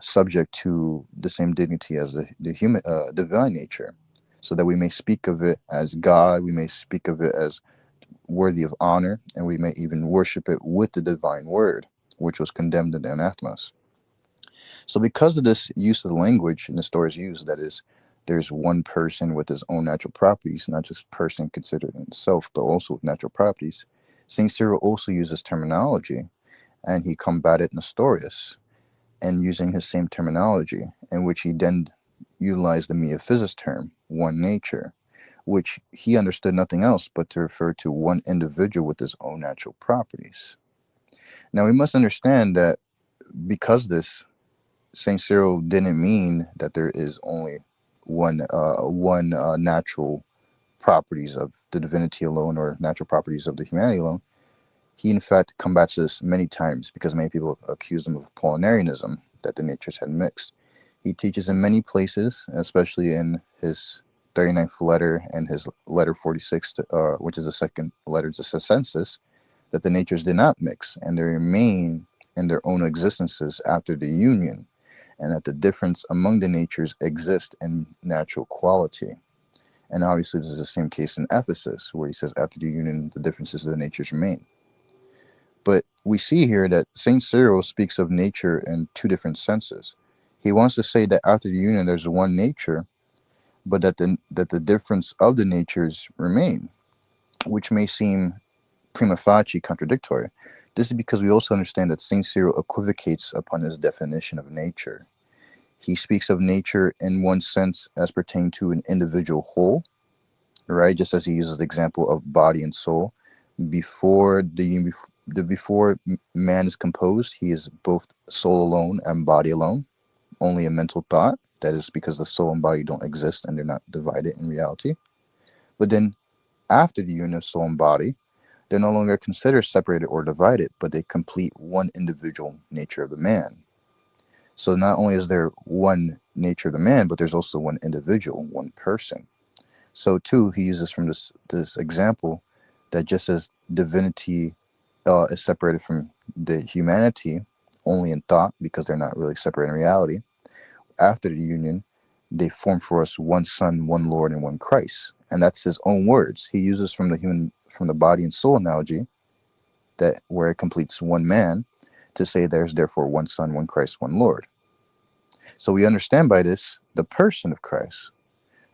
Speaker 2: subject to the same dignity as the human divine nature, so that we may speak of it as God, we may speak of it as worthy of honor, and we may even worship it with the divine word, which was condemned in the anathemas. So, because of this use of the language and the stories used, that is, there's one person with his own natural properties, not just person considered in itself, but also with natural properties. Saint Cyril also uses terminology, and he combated Nestorius, and using his same terminology, in which he then utilized the Metaphysics term, one nature, which he understood nothing else but to refer to one individual with his own natural properties. Now, we must understand that because this Saint Cyril didn't mean that there is only one natural properties of the divinity alone or natural properties of the humanity alone. He in fact combats this many times because many people accuse him of Apollinarianism, that the natures had mixed. He teaches in many places, especially in his 39th letter and his letter 46, which is the second letter to Census, that the natures did not mix and they remain in their own existences after the union, and that the difference among the natures exists in natural quality. And obviously, this is the same case in Ephesus, where he says, after the union, the differences of the natures remain. But we see here that St. Cyril speaks of nature in two different senses. He wants to say that after the union, there's one nature, but that the difference of the natures remain, which may seem prima facie contradictory. This is because we also understand that St. Cyril equivocates upon his definition of nature. He speaks of nature in one sense as pertaining to an individual whole, right? Just as he uses the example of body and soul. Before man is composed, he is both soul alone and body alone, only a mental thought. That is because the soul and body don't exist and they're not divided in reality. But then after the union of soul and body, they're no longer considered separated or divided, but they complete one individual nature of the man. So not only is there one nature of the man, but there's also one individual, one person. So too, he uses from this example that just as divinity is separated from the humanity only in thought, because they're not really separate in reality, after the union, they form for us one Son, one Lord, and one Christ. And that's his own words. He uses from the body and soul analogy, that where it completes one man, to say there's therefore one Son, one Christ, one Lord. So we understand by this the person of Christ.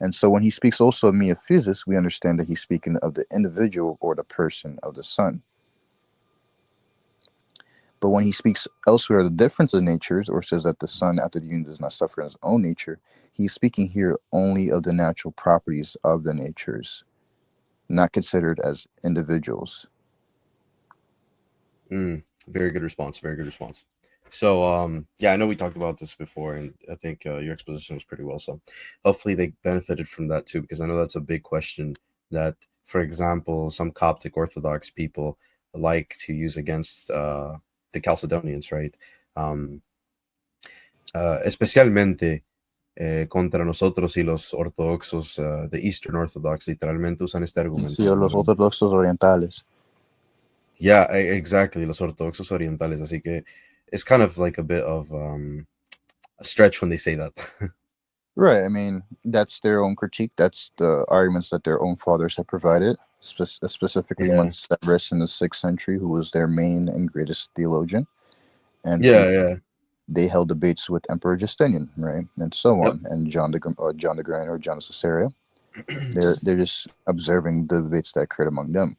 Speaker 2: And so when he speaks also of metaphysics, we understand that he's speaking of the individual or the person of the Son. But when he speaks elsewhere of the difference of natures, or says that the Son after the union does not suffer in his own nature, he's speaking here only of the natural properties of the natures, not considered as individuals.
Speaker 1: Very good response. Very good response. So, yeah, I know we talked about this before, and I think your exposition was pretty well. So, hopefully, they benefited from that too, because I know that's a big question that, for example, some Coptic Orthodox people like to use against the Chalcedonians, right? Um, Especialmente contra nosotros y los ortodoxos de Eastern Orthodox, literalmente usan este
Speaker 2: Sí,
Speaker 1: argumento
Speaker 2: o los
Speaker 1: como,
Speaker 2: ortodoxos orientales.
Speaker 1: yeah, exactly, los ortodoxos orientales. Así que it's kind of like a bit of a stretch when they say that.
Speaker 2: Right. I mean, that's their own critique. That's the arguments that their own fathers have provided, specifically
Speaker 1: Yeah,
Speaker 2: amongst Severus in the 6th century, who was their main and greatest theologian. And
Speaker 1: yeah, yeah.
Speaker 2: they held debates with Emperor Justinian, right, and so
Speaker 1: Yep.
Speaker 2: on, and John the Grand or John of Caesarea. They're just observing the debates that occurred among them.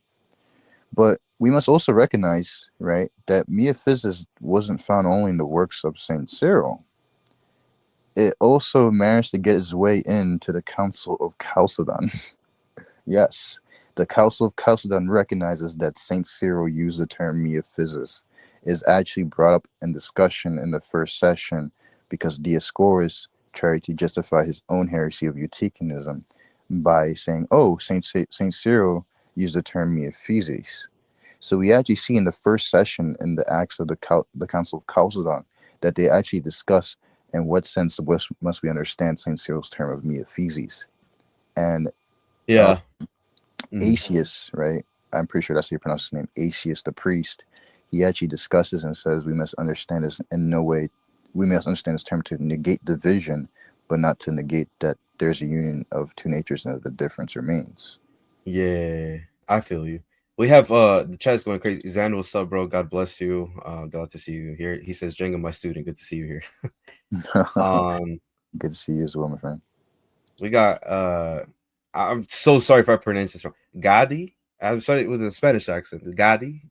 Speaker 2: But we must also recognize, right, that metaphysics wasn't found only in the works of Saint Cyril. It also managed to get its way into the Council of Chalcedon. Yes, the Council of Chalcedon recognizes that Saint Cyril used the term metaphysics. Is actually brought up in discussion in the first session because Dioscorus tried to justify his own heresy of Eutychianism by saying, "Oh, Saint Cyril used the term metaphysics." So we actually see in the first session in the Acts of the Council of Chalcedon that they actually discuss in what sense must we understand Saint Cyril's term of metaphysics. And uh,
Speaker 1: Yeah. Mhm.
Speaker 2: Aetius, right? I'm pretty sure that's how you pronounce his name. Aetius, the priest, he actually discusses and says we must understand this in no way. We must understand this term to negate division, but not to negate that there's a union of two natures and that the difference remains.
Speaker 1: Yeah, I feel you. We have the chat's going crazy. Zan, what's up, bro? God bless you. Glad to see you here. He says, Jenga, my student. Good to see you here. Um,
Speaker 2: Good to see you as well, my friend.
Speaker 1: we got I'm so sorry if I pronounce this wrong. Gadi. I'm sorry with a Spanish accent. Gadi.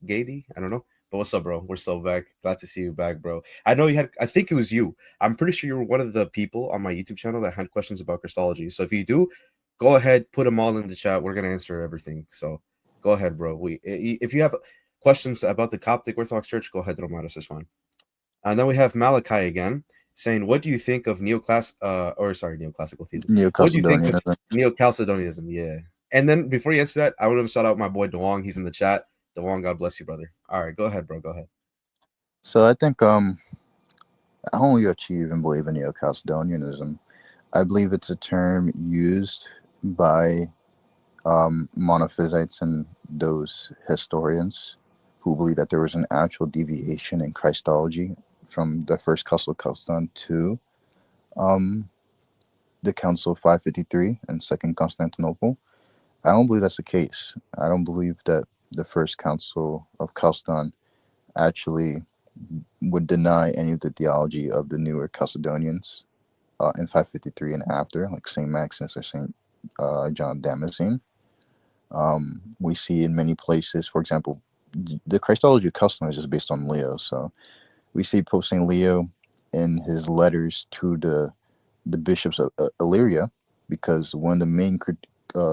Speaker 1: I don't know. But what's up, bro? We're still back. Glad to see you back, bro. I know you had. I think it was you. I'm pretty sure you were one of the people on my YouTube channel that had questions about Christology. So if you do, go ahead, put them all in the chat. We're gonna answer everything. So go ahead, bro. If you have questions about the Coptic Orthodox Church, go ahead, throw them at us. It's fine. And then we have Malachi again saying, "What do you think of neoclassical theism? What do you think of
Speaker 2: Neo-Chalcedonianism.
Speaker 1: Neo-Chalcedonianism?" Yeah. And then before you answer that, I want to shout out my boy DeWong. He's in the chat. DeWong, God bless you, brother. All right, go ahead, bro. Go ahead.
Speaker 2: So I think I only achieve and believe in Neo-Chalcedonianism. I believe it's a term used by monophysites and those historians who believe that there was an actual deviation in Christology from the first Council of Chalcedon to um, the Council of 553 and Second Constantinople. I don't believe that's the case. I don't believe that the first Council of Chalcedon actually would deny any of the theology of the newer Chalcedonians in 553 and after, like St. Maximus or St. John Damascene. We see in many places, for example, the Christology of Chalcedon is just based on Leo. So we see Pope St. Leo in his letters to the bishops of Illyria, because one of the main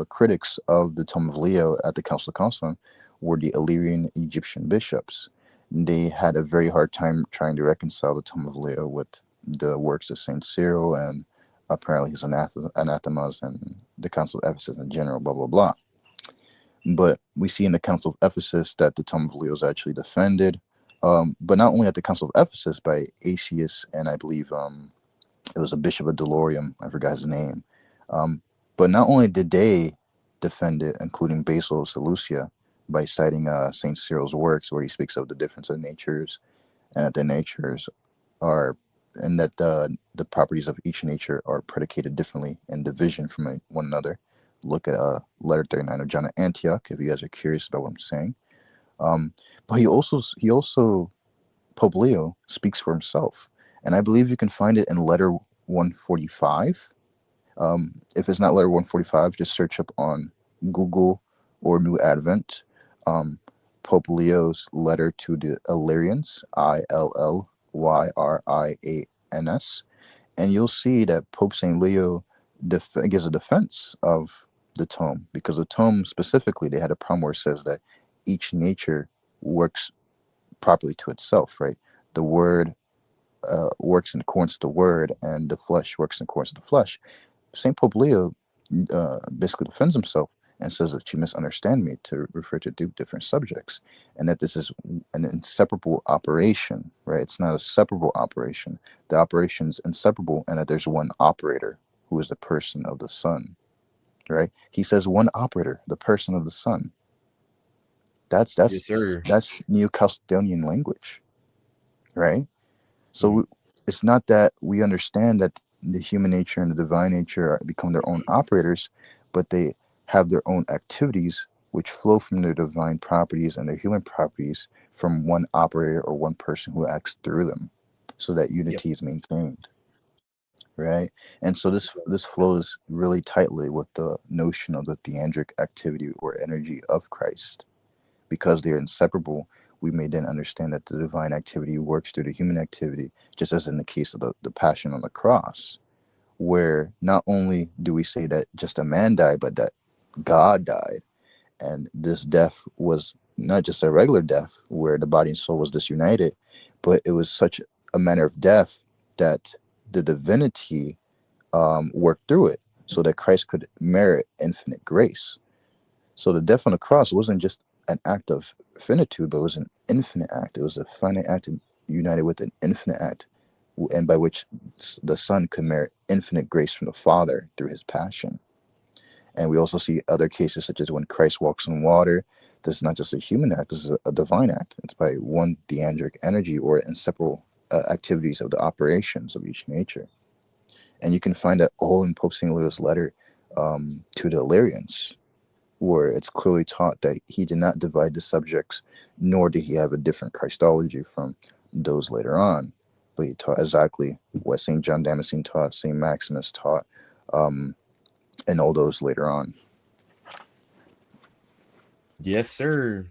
Speaker 2: critics of the Tome of Leo at the Council of Chalcedon were the Illyrian Egyptian bishops. They had a very hard time trying to reconcile the Tome of Leo with the works of Saint Cyril and apparently his anathemas and the Council of Ephesus in general, blah, blah, blah. But we see in the Council of Ephesus that the Tome of Leo is actually defended, but not only at the Council of Ephesus by Asius, and I believe it was a bishop of Delorium, I forgot his name. But not only did they defend it, including Basil of Seleucia, by citing Saint Cyril's works, where he speaks of the difference of natures, and that the natures are, and that the properties of each nature are predicated differently in division from one another. Look at letter 39 of John of Antioch if you guys are curious about what I'm saying. But he also Pope Leo speaks for himself, and I believe you can find it in letter 145. If it's not letter 145, just search up on Google or New Advent. Um, Pope Leo's letter to the Illyrians, Illyrians, and you'll see that Pope St. Leo gives a defense of the tome, because the tome specifically, they had a problem where it says that each nature works properly to itself, right? The word works in accordance to the word, and the flesh works in accordance to the flesh. St. Pope Leo basically defends himself and says that you misunderstand me to refer to two different subjects, and that this is an inseparable operation, right? It's not a separable operation. The operation's inseparable, and that there's one operator who is the person of the Son, right? He says one operator, the person of the Son. That's
Speaker 1: Yes,
Speaker 2: that's
Speaker 1: sir.
Speaker 2: that's Neo-Chalcedonian language, right?
Speaker 1: Mm.
Speaker 2: So it's not that we understand that the human nature and the divine nature become their own operators, but they have their own activities which flow from their divine properties and their human properties from one operator or one person who acts through them, so that
Speaker 1: Yep.
Speaker 2: unity is maintained, right? And so this flows really tightly with the notion of the theandric activity or energy of Christ. Because they're inseparable, we may then understand that the divine activity works through the human activity, just as in the case of the Passion on the cross, where not only do we say that just a man died, but that God died. And this death was not just a regular death where the body and soul was disunited, but it was such a manner of death that the divinity worked through it so that Christ could merit infinite grace. So the death on the cross wasn't just an act of finitude, but it was an infinite act. It was a finite act united with an infinite act, and by which the Son could merit infinite grace from the Father through his passion. And we also see other cases, such as when Christ walks on water. This is not just a human act, this is a divine act. It's by one theandric energy or inseparable activities of the operations of each nature. And you can find that all in Pope St. Leo's letter to the Illyrians, where it's clearly taught that he did not divide the subjects, nor did he have a different Christology from those later on. But he taught exactly what St. John Damascene taught, St. Maximus taught, um, and all those later on.
Speaker 1: Yes, sir.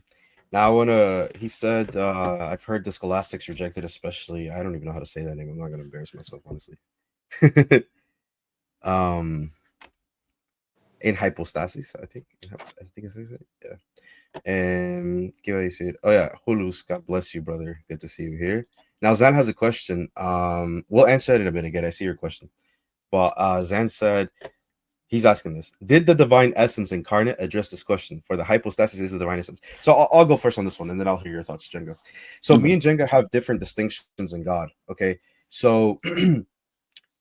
Speaker 1: Now I wanna. He said, "I've heard the scholastics rejected, especially. I don't even know how to say that name. I'm not gonna embarrass myself, honestly. um, in hypostasis, I think. I think it's it. Yeah. And ¿qué iba a decir? Oh yeah, Hulus. God bless you, brother. Good to see you here. Now Zan has a question. We'll answer it in a minute. Again, I see your question. But Zan said, he's asking this. Did the divine essence incarnate address this question? For the hypostasis is the divine essence. So I'll go first on this one, and then I'll hear your thoughts, Jenga. So me
Speaker 2: Okay.
Speaker 1: and Jenga have different distinctions in God. Okay. So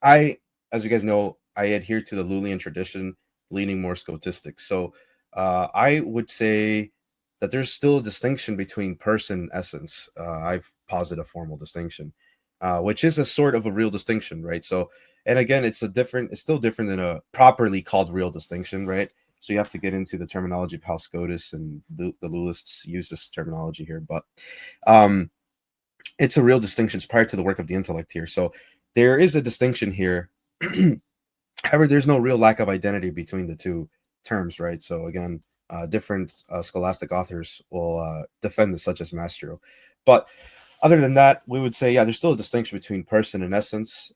Speaker 1: I, as you guys know, I adhere to the Lulian tradition, leaning more scotistic. So I would say that there's still a distinction between person and essence. I've posited a formal distinction, which is a sort of a real distinction, right? So, and again, it's still different than a properly called real distinction, right? So you have to get into the terminology of how Scotus and the Lulists use this terminology here, but um, it's a real distinction. It's prior to the work of the intellect here. So there is a distinction here. However, there's no real lack of identity between the two terms, right? So again, different scholastic authors will defend this, such as Mastro. But other than that, we would say, yeah, there's still a distinction between person and essence.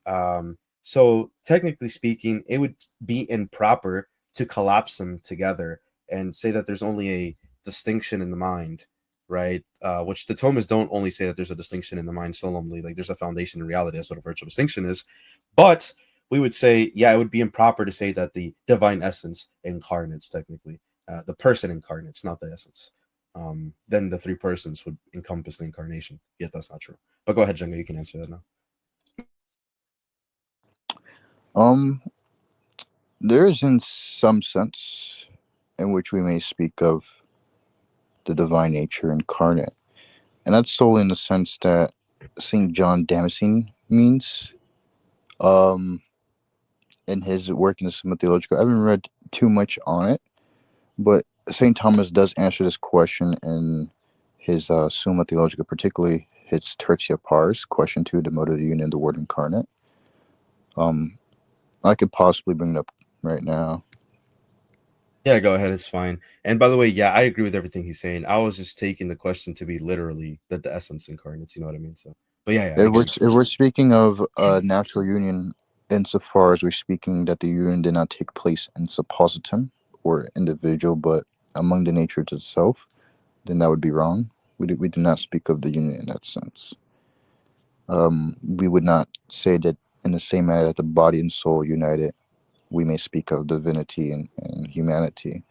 Speaker 1: So technically speaking, it would be improper to collapse them together and say that there's only a distinction in the mind, right? Which the Thomists don't only say that there's a distinction in the mind solemnly, like there's a foundation in reality. That's what a virtual distinction is. But we would say, yeah, it would be improper to say that the divine essence incarnates technically. The person incarnates, not the essence. Then the three persons would encompass the incarnation. Yet that's not true. But go ahead, Jenga, you can answer that now.
Speaker 2: Um, there is in some sense in which we may speak of the divine nature incarnate, and that's solely in the sense that Saint John Damascene means. Um, in his work in the Summa Theological, I haven't read too much on it, but Saint Thomas does answer this question in his Summa Theologica, particularly his Tertia Pars, question 2, the mode of the union of the Word incarnate. Um, I could possibly bring it up right now.
Speaker 1: Yeah, go ahead. It's fine. And by the way, yeah, I agree with everything he's saying. I was just taking the question to be literally that the essence incarnates. You know what I mean? So, but yeah, I get it.
Speaker 2: If we're speaking of natural union, insofar as we're speaking that the union did not take place in suppositum or individual, but among the natures itself, then that would be wrong. We do not speak of the union in that sense. We would not say that in the same manner that the body and soul united, we may speak of divinity and humanity,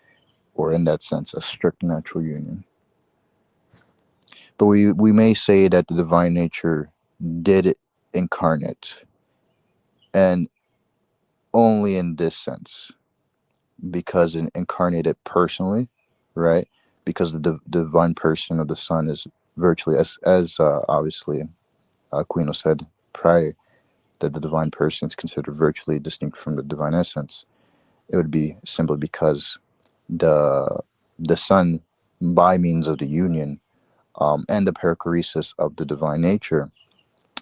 Speaker 2: or in that sense, a strict natural union. But we may say that the divine nature did incarnate, and only in this sense, because it incarnated personally, right? Because the divine person of the Son is virtually, as obviously Aquino said prior, that the divine person is considered virtually distinct from the divine essence. It would be simply because the the Son, by means of the union and the perichoresis of the divine nature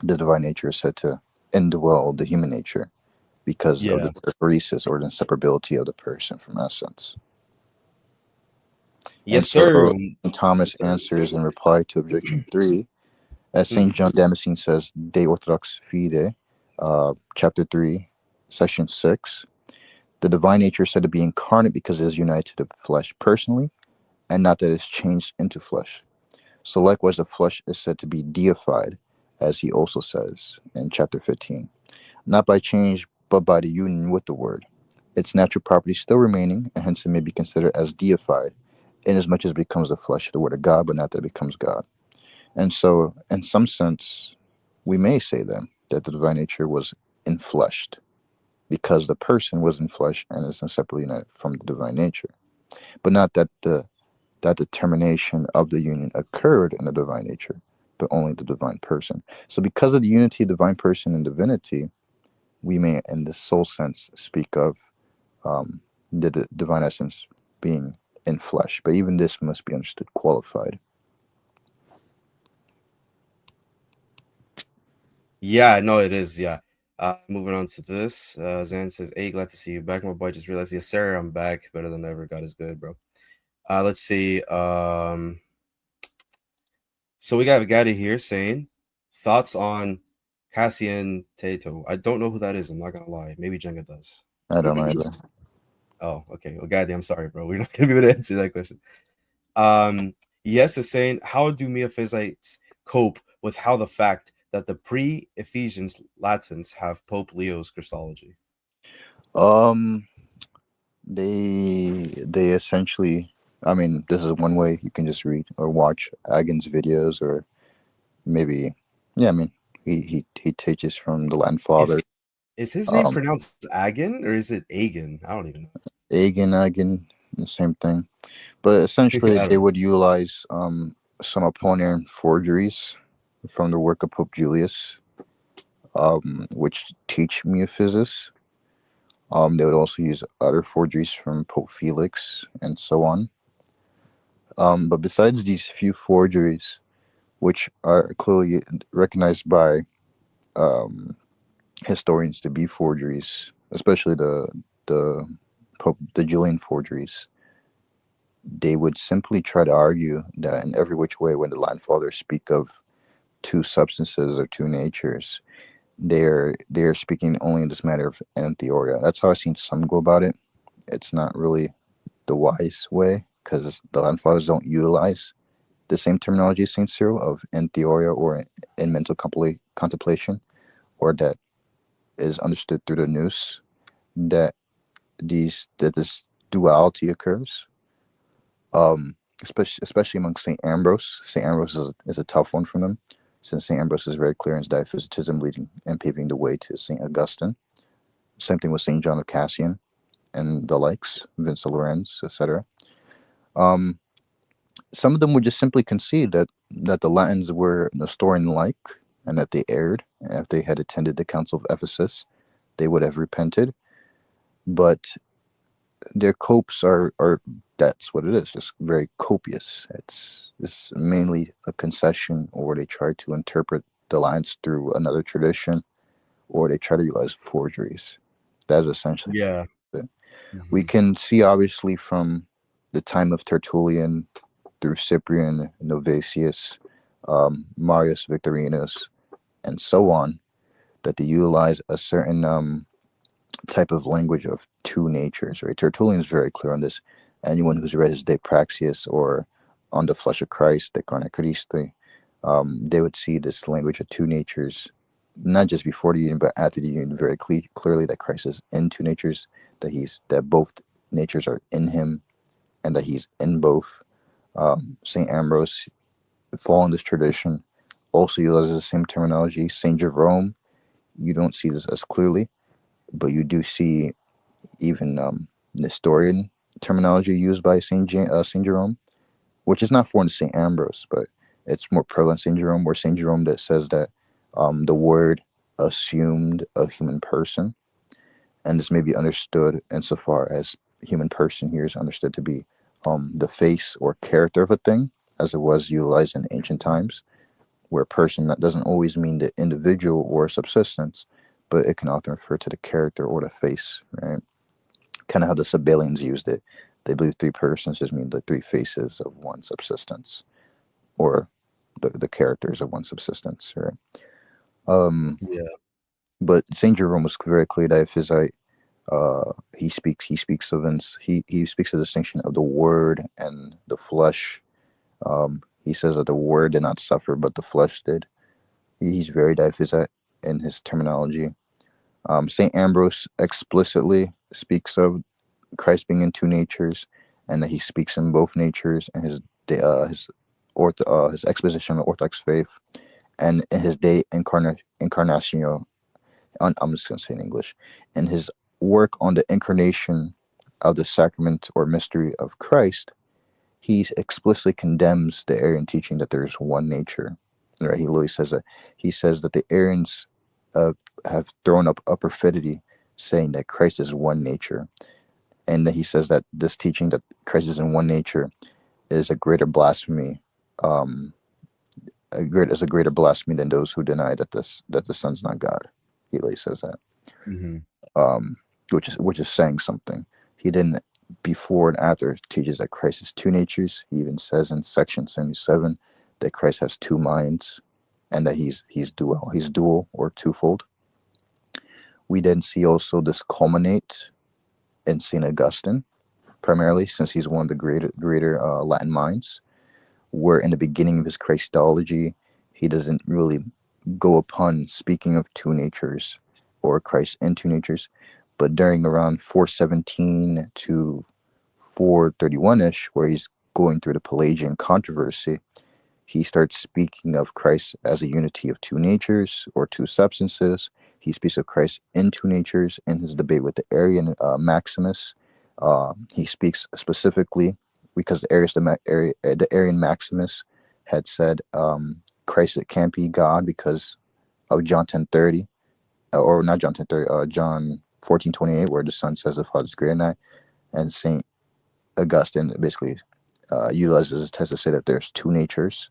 Speaker 2: is said to indwell the human nature because of
Speaker 1: Yeah.
Speaker 2: the perichoresis or the inseparability of the person from essence. And
Speaker 1: Yes,
Speaker 2: so
Speaker 1: sir. Yes,
Speaker 2: Thomas
Speaker 1: sir.
Speaker 2: answers in reply to objection 3, as St.
Speaker 1: Mhm.
Speaker 2: John Damascene says, De Orthodox Fide, chapter 3, section 6. The divine nature is said to be incarnate because it is united to the flesh personally, and not that it is changed into flesh. So likewise, the flesh is said to be deified, as he also says in chapter 15, not by change, but by the union with the Word. Its natural property still remaining, and hence it may be considered as deified, inasmuch as it becomes the flesh of the Word of God, but not that it becomes God. And so, in some sense, we may say then that the divine nature was infleshed, because the person was in flesh and is inseparably united from the divine nature, but not that that determination of the union occurred in the divine nature, but only the divine person. So, because of the unity of divine person and divinity, we may, in the soul sense, speak of the divine essence being in flesh. But even this must be understood qualified.
Speaker 1: Yeah, no, it is. Yeah. Moving on to this. Zan says, "Hey, glad to see you back. My boy just realized, yes, sir, I'm back. Better than ever. God is good, bro." Let's see. So we got Gaddy here saying thoughts on Cassian Tato. I don't know who that is. I'm not gonna lie. Maybe Jenga does.
Speaker 2: I don't know either.
Speaker 1: Oh, okay. Well, Gaddy, I'm sorry, bro. We're not gonna be able to answer that question. Um, yes is saying, how do Miaphysites cope with how the fact that the pre-Ephesians Latins have Pope Leo's Christology?
Speaker 2: Um, they essentially. I mean, this is one way you can just read or watch Agin's videos, or maybe, yeah. I mean, he teaches from the Latin
Speaker 1: Is
Speaker 2: Father.
Speaker 1: is his name
Speaker 2: Um,
Speaker 1: pronounced Agin or is it Agin? I don't even
Speaker 2: Agin, the same thing. But
Speaker 1: know.
Speaker 2: essentially,
Speaker 1: I
Speaker 2: they
Speaker 1: don't know.
Speaker 2: would utilize some Apollinaire forgeries from the work of Pope Julius, which teach metaphysics. They would also use other forgeries from Pope Felix and so on. But besides these few forgeries, which are clearly recognized by um, historians to be forgeries, especially the the Julian forgeries, they would simply try to argue that in every which way, when the Latin Fathers speak of two substances or two natures, they're speaking only in this matter of entheoria. That's how I've seen some go about it. It's not really the wise way because the Latin Fathers don't utilize the same terminology as Saint Cyril of entheoria or in mental contemplation, or that is understood through the nous, that that this duality occurs. Especially among Saint Ambrose. Saint Ambrose is a tough one for them, since Saint Ambrose is very clear in his diaphysitism, leading and paving the way to Saint Augustine. Same thing with Saint John of Cassian and the likes, Vincent Lorenz, etc. Um, some of them would just simply concede that the Latins were Nestorian-like and that they erred. And if they had attended the Council of Ephesus, they would have repented. But their copes are that's what it is, just very copious. It's mainly a concession, or they try to interpret the lines through another tradition, or they try to utilize forgeries. That's essentially
Speaker 1: Yeah.
Speaker 2: it. We
Speaker 1: Hmm.
Speaker 2: can see obviously from the time of Tertullian through Cyprian, Novatius, Marius Victorinus, and so on, that they utilize a certain type of language of two natures, right? Tertullian is very clear on this. Anyone who's read his De Praxis or On the Flesh of Christ, De Carne Christi, they would see this language of two natures, not just before the union, but after the union, very clearly that Christ is in two natures, that both natures are in him, and that he's in both. Saint Ambrose, following this tradition, also utilizes the same terminology. Saint Jerome, you don't see this as clearly, but you do see even Nestorian terminology used by Saint Jerome, which is not foreign to Saint Ambrose, but it's more prevalent in Saint Jerome, where Saint Jerome that says that the Word assumed a human person, and this may be understood insofar as human person here is understood to be the face or character of a thing, as it was utilized in ancient times, where person that doesn't always mean the individual or subsistence, but it can often refer to the character or the face, right? Kind of how the Sabellians used it. They believe three persons just mean the three faces of one subsistence, or the characters of one subsistence, right? Um,
Speaker 1: Yeah.
Speaker 2: but Saint Jerome was very clear that if his he speaks of he speaks of the distinction of the word and the flesh. He says that the word did not suffer, but the flesh did. He's very diaphysite in his terminology. Saint Ambrose explicitly speaks of Christ being in two natures, and that he speaks in both natures in his exposition of Orthodox faith, and in his Incarnation. I'm just gonna say in English, in his work on the incarnation of the sacrament or mystery of Christ, he explicitly condemns the Arian teaching that there is one nature. Right? He literally says that the Arians uh, have thrown up a perfidy, saying that Christ is one nature. And then he says that this teaching that Christ is in one nature is a greater blasphemy, um, is a greater blasphemy than those who deny that the Son's not God. He literally says that,
Speaker 1: Mm-hmm.
Speaker 2: um, which is saying something. He didn't before and after teaches that Christ has two natures. He even says in section 77 that Christ has two minds, and that he's dual or twofold. We then see also this culminate in Saint Augustine, primarily since he's one of the greater Latin minds, where in the beginning of his Christology, he doesn't really go upon speaking of two natures or Christ in two natures, but during around 417 to 431 ish, where he's going through the Pelagian controversy, he starts speaking of Christ as a unity of two natures or two substances. He speaks of Christ in two natures in his debate with the Arian Maximus. He speaks specifically because the Arian Maximus had said Christ it can't be God because of John 10:30, or not John 10:30, John 14:28, where the Son says the Father is greater than I, and Saint Augustine basically utilizes this text to say that there's two natures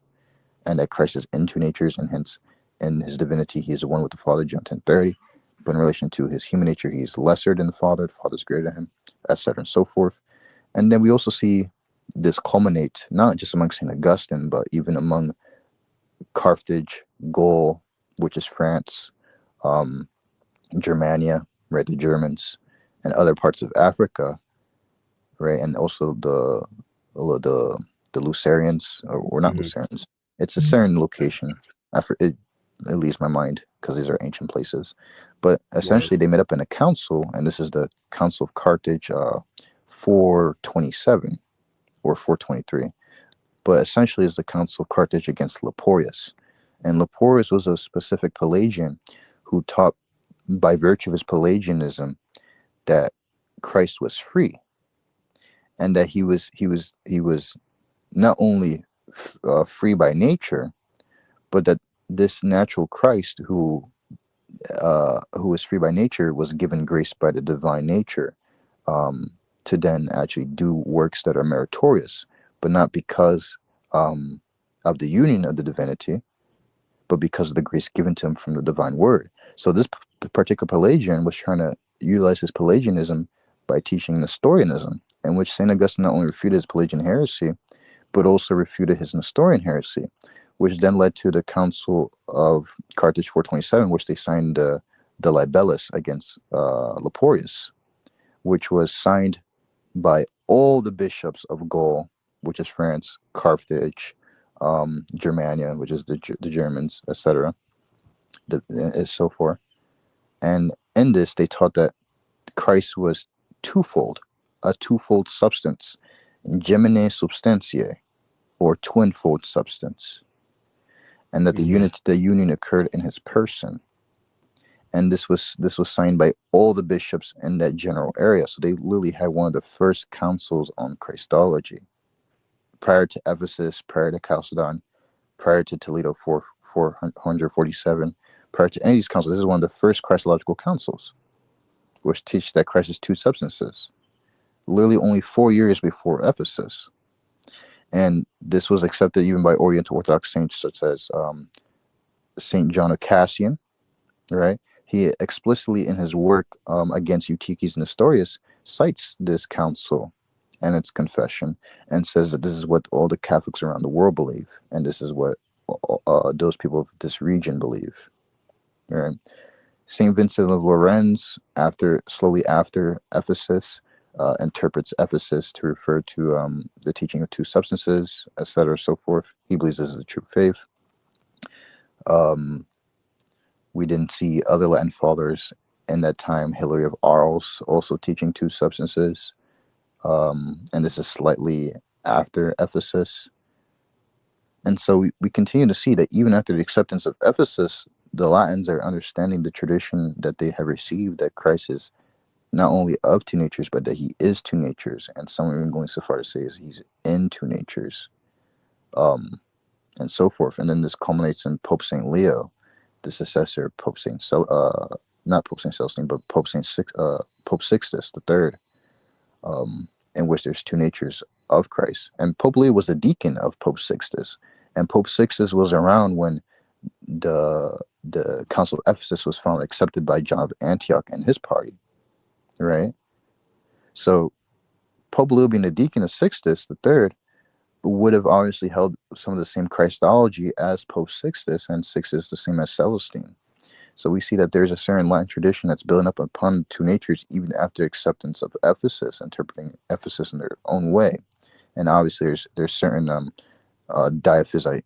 Speaker 2: and that Christ is in two natures, and hence in his divinity he is the one with the Father, John 10:30. But in relation to his human nature, he's lesser than the Father is greater than him, etc. and so forth. And then we also see this culminate not just among St. Augustine, but even among Carthage, Gaul, which is France, um, Germania, right, the Germans, and other parts of Africa, right, and also the the Lucerians, or not
Speaker 1: Mm-hmm.
Speaker 2: Lucerians. It's a certain location. It leaves my mind because these are ancient places, but
Speaker 1: Right.
Speaker 2: essentially they met up in a council, and this is the Council of Carthage, 427 or 423. But essentially, it's the Council of Carthage against Leporius, and Leporius was a specific Pelagian who taught, by virtue of his Pelagianism, that Christ was free, and that he was not only free by nature, but that this natural Christ who is free by nature was given grace by the divine nature, um, to then actually do works that are meritorious, but not because um, of the union of the divinity, but because of the grace given to him from the divine word. So this particular Pelagian was trying to utilize his Pelagianism by teaching Nestorianism, in which St. Augustine not only refuted his Pelagian heresy, but also refuted his Nestorian heresy, which then led to the Council of Carthage 427, which they signed the libellus against Leporius, which was signed by all the bishops of Gaul, which is France, Carthage, Germania, which is the Germans, etc., and so forth. And in this, they taught that Christ was twofold, a twofold substance, gemine substantiae, or twinfold substance, and that
Speaker 1: Mm-hmm.
Speaker 2: the union occurred in his person. And this was signed by all the bishops in that general area. So they literally had one of the first councils on Christology, prior to Ephesus, prior to Chalcedon, prior to Toledo 447, prior to any of these councils. This is one of the first Christological councils, which teach that Christ is two substances, literally only 4 years before Ephesus. And this was accepted even by Oriental Orthodox saints such as Saint John of Cassian, right? He explicitly in his work against Eutyches Nestorius cites this council and its confession, and says that this is what all the Catholics around the world believe, and this is what those people of this region believe. Right? Saint Vincent of Lérins, slowly after Ephesus, interprets Ephesus to refer to the teaching of two substances, etc., so forth. He believes this is the true faith. Um, we didn't see other Latin fathers in that time. Hilary of Arles also teaching two substances, and this is slightly after Ephesus. And so we continue to see that even after the acceptance of Ephesus, the Latins are understanding the tradition that they have received, that Christ is not only of two natures, but that he is two natures. And some are even going so far to say is he's in two natures, um, and so forth. And then this culminates in Pope St. Leo, the successor of not Pope St. Celestine, but Pope Sixtus the Third, in which there's two natures of Christ. And Pope Leo was a deacon of Pope Sixtus, and Pope Sixtus was around when the Council of Ephesus was finally accepted by John of Antioch and his party, right? So Pope Leo, being a deacon of Sixtus the Third, would have obviously held some of the same Christology as Pope Sixtus, and Sixtus the same as Celestine. So we see that there's a certain Latin tradition that's building up upon two natures even after acceptance of Ephesus, interpreting Ephesus in their own way. And obviously there's certain diaphysite,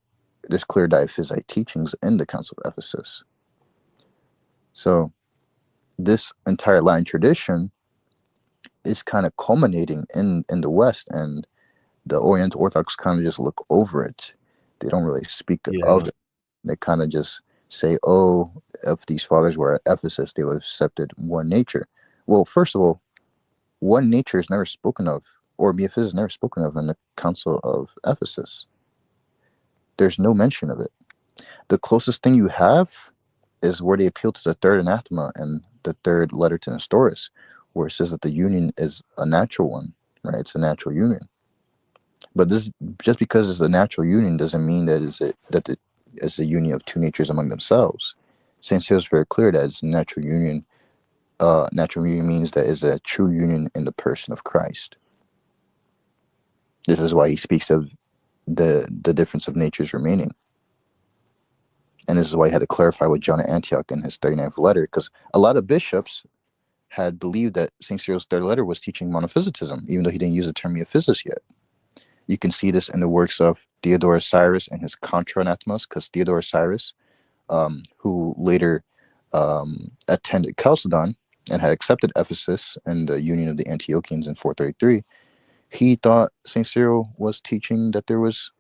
Speaker 2: there's clear diaphysite teachings in the Council of Ephesus. So this entire Latin tradition is kind of culminating in the West, and the Oriental Orthodox kind of just look over it. They don't really speak of
Speaker 1: Yeah.
Speaker 2: it. They kind of just say, oh, if these fathers were at Ephesus, they would have accepted one nature. Well, first of all, one nature is never spoken of, or metaphysics is never spoken of in the Council of Ephesus. There's no mention of it. The closest thing you have is where they appeal to the third anathema and the third letter to Nestorius, where it says that the union is a natural one, right? It's a natural union. But this, just because it's a natural union doesn't mean that it's a union of two natures among themselves. Saint Cyril is very clear that it's a natural union. Natural union means that it's a true union in the person of Christ. This is why he speaks of the difference of natures remaining. And this is why he had to clarify with John of Antioch in his 39th letter, because a lot of bishops had believed that St. Cyril's third letter was teaching monophysitism, even though he didn't use the term Metaphysics yet. You can see this in the works of Theodorus Cyrus and his Contra Anathemas, because Theodorus Cyrus, who later attended Chalcedon and had accepted Ephesus and the union of the Antiochians in 433, he thought St. Cyril was teaching that there was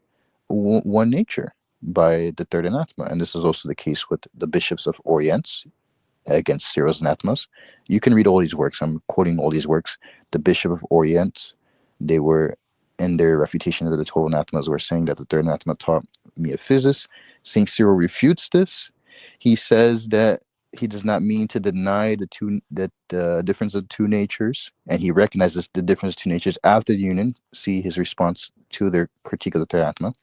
Speaker 2: one nature by the third anathema. And this is also the case with the bishops of Orient against Cyril's anathemas. You can read all these works. I'm quoting all these works. The Bishop of Orient, they were, in their refutation of the 12 anathemas, were saying that the third anathema taught metaphysics. St. Cyril refutes this. He says that he does not mean to deny the difference of two natures, and he recognizes the difference of two natures after the union. See his response to their critique of the third anathema.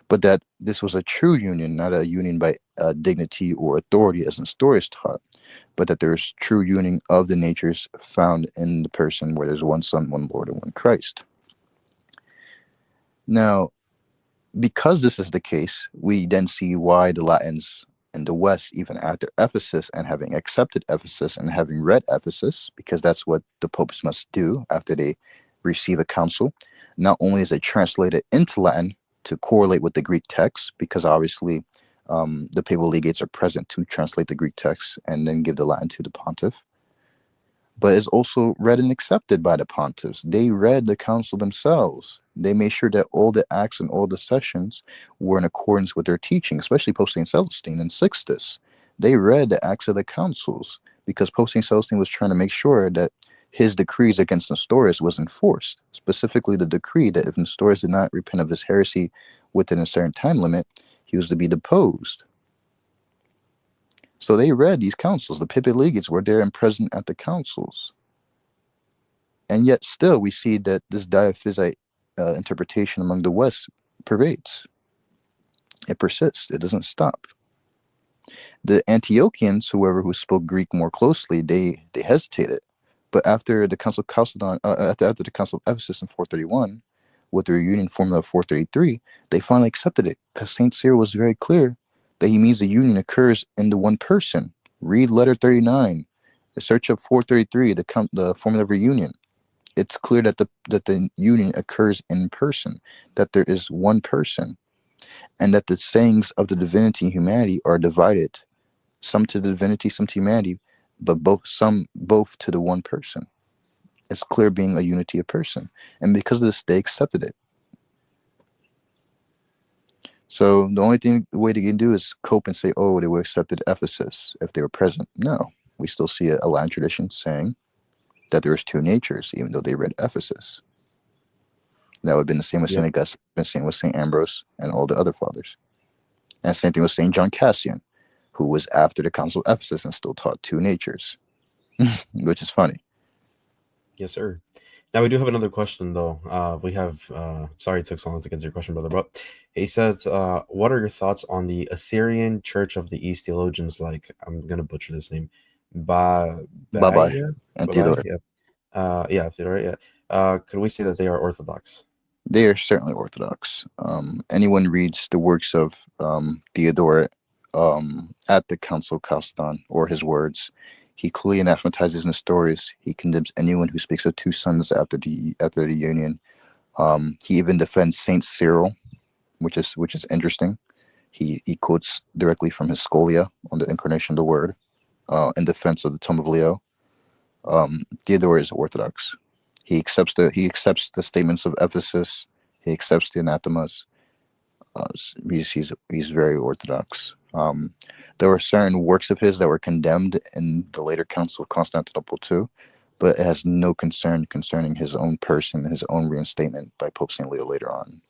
Speaker 2: But that this was a true union, not a union by dignity or authority, as Nestorius taught, but that there's true union of the natures found in the person, where there's one Son, one Lord, and one Christ. Now, because this is the case, we then see why the Latins in the West, even after Ephesus and having accepted Ephesus and having read Ephesus, because that's what the popes must do after they receive a council, not only is it translated into Latin to correlate with the Greek text, because obviously the papal legates are present to translate the Greek text and then give the Latin to the pontiff, but is also read and accepted by the pontiffs. They read the council themselves. They made sure that all the acts and all the sessions were in accordance with their teaching, especially Pope St. Celestine and Sixtus. They read the acts of the councils because Pope St. Celestine was trying to make sure that his decrees against Nestorius was enforced, specifically the decree that if Nestorius did not repent of his heresy within a certain time limit, he was to be deposed. So they read these councils. The papal legates were there and present at the councils. And yet still we see that this diaphysite interpretation among the West pervades. It persists. It doesn't stop. The Antiochians, who spoke Greek more closely, they hesitated. But after the Council of Chalcedon, after the Council of Ephesus in 431, with the reunion formula of 433, they finally accepted it because St. Cyril was very clear that he means the union occurs in the one person. Read letter 39. Search up 433, the formula of reunion. It's clear that the union occurs in person, that there is one person, and that the sayings of the divinity and humanity are divided, some to the divinity, some to humanity, but both to the one person. It's clear being a unity of person, and because of this, they accepted it. So the only way they can do is cope and say, "Oh, they were accepted at Ephesus if they were present." No, we still see a Latin tradition saying that there is two natures, even though they read Ephesus. That would have been the same with Saint
Speaker 1: Yep.
Speaker 2: Augustine, the same with Saint Ambrose, and all the other fathers. And same thing with Saint John Cassian, who was after the Council of Ephesus and still taught two natures, which is funny.
Speaker 1: Yes, sir. Now we do have another question though. We have sorry it took so long to get to your question, brother. But he says, "What are your thoughts on the Assyrian Church of the East theologians like I'm gonna butcher this name, Ba
Speaker 2: Bye bye.
Speaker 1: Baya
Speaker 2: And
Speaker 1: Babai?
Speaker 2: Theodore.
Speaker 1: Yeah, yeah, Theodore, yeah. Could we say that they are Orthodox?
Speaker 2: They are certainly Orthodox. Anyone reads the works of Theodore at the Council of Chalcedon, or his words, he clearly anathematizes Nestorius. He condemns anyone who speaks of two sons after the union. He even defends Saint Cyril, which is interesting. He quotes directly from his Scholia on the Incarnation of the Word in defense of the Tome of Leo. Theodore is Orthodox. He accepts the statements of Ephesus. He accepts the anathemas. He's very Orthodox. There were certain works of his that were condemned in the later Council of Constantinople too, but it has no concern concerning his own person, his own reinstatement by Pope Saint Leo later on.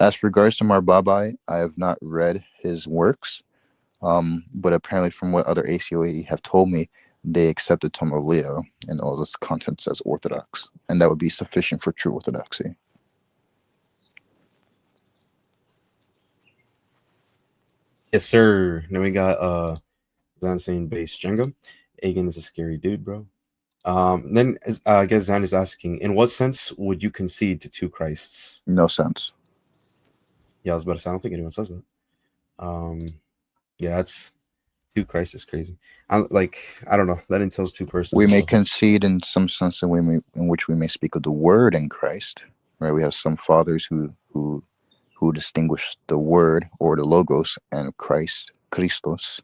Speaker 2: As for regards to Mar Babai, I have not read his works, but apparently from what other ACOE have told me, they accept the Tome of Leo and all its contents as Orthodox, and that would be sufficient for true Orthodoxy.
Speaker 1: Yes, sir. Then we got Zan saying base Jenga. Agan is a scary dude, bro. I guess Zan is asking, in what sense would you concede to two Christs?
Speaker 2: No sense.
Speaker 1: Yeah, I was about to say, I don't think anyone says that. Um, yeah, that's two Christ is crazy. I don't know. That entails two
Speaker 2: We
Speaker 1: persons
Speaker 2: may
Speaker 1: though.
Speaker 2: concede in some sense in which we may speak of the Word in Christ, right? We have some fathers who distinguish the Word or the Logos and Christ, Christos,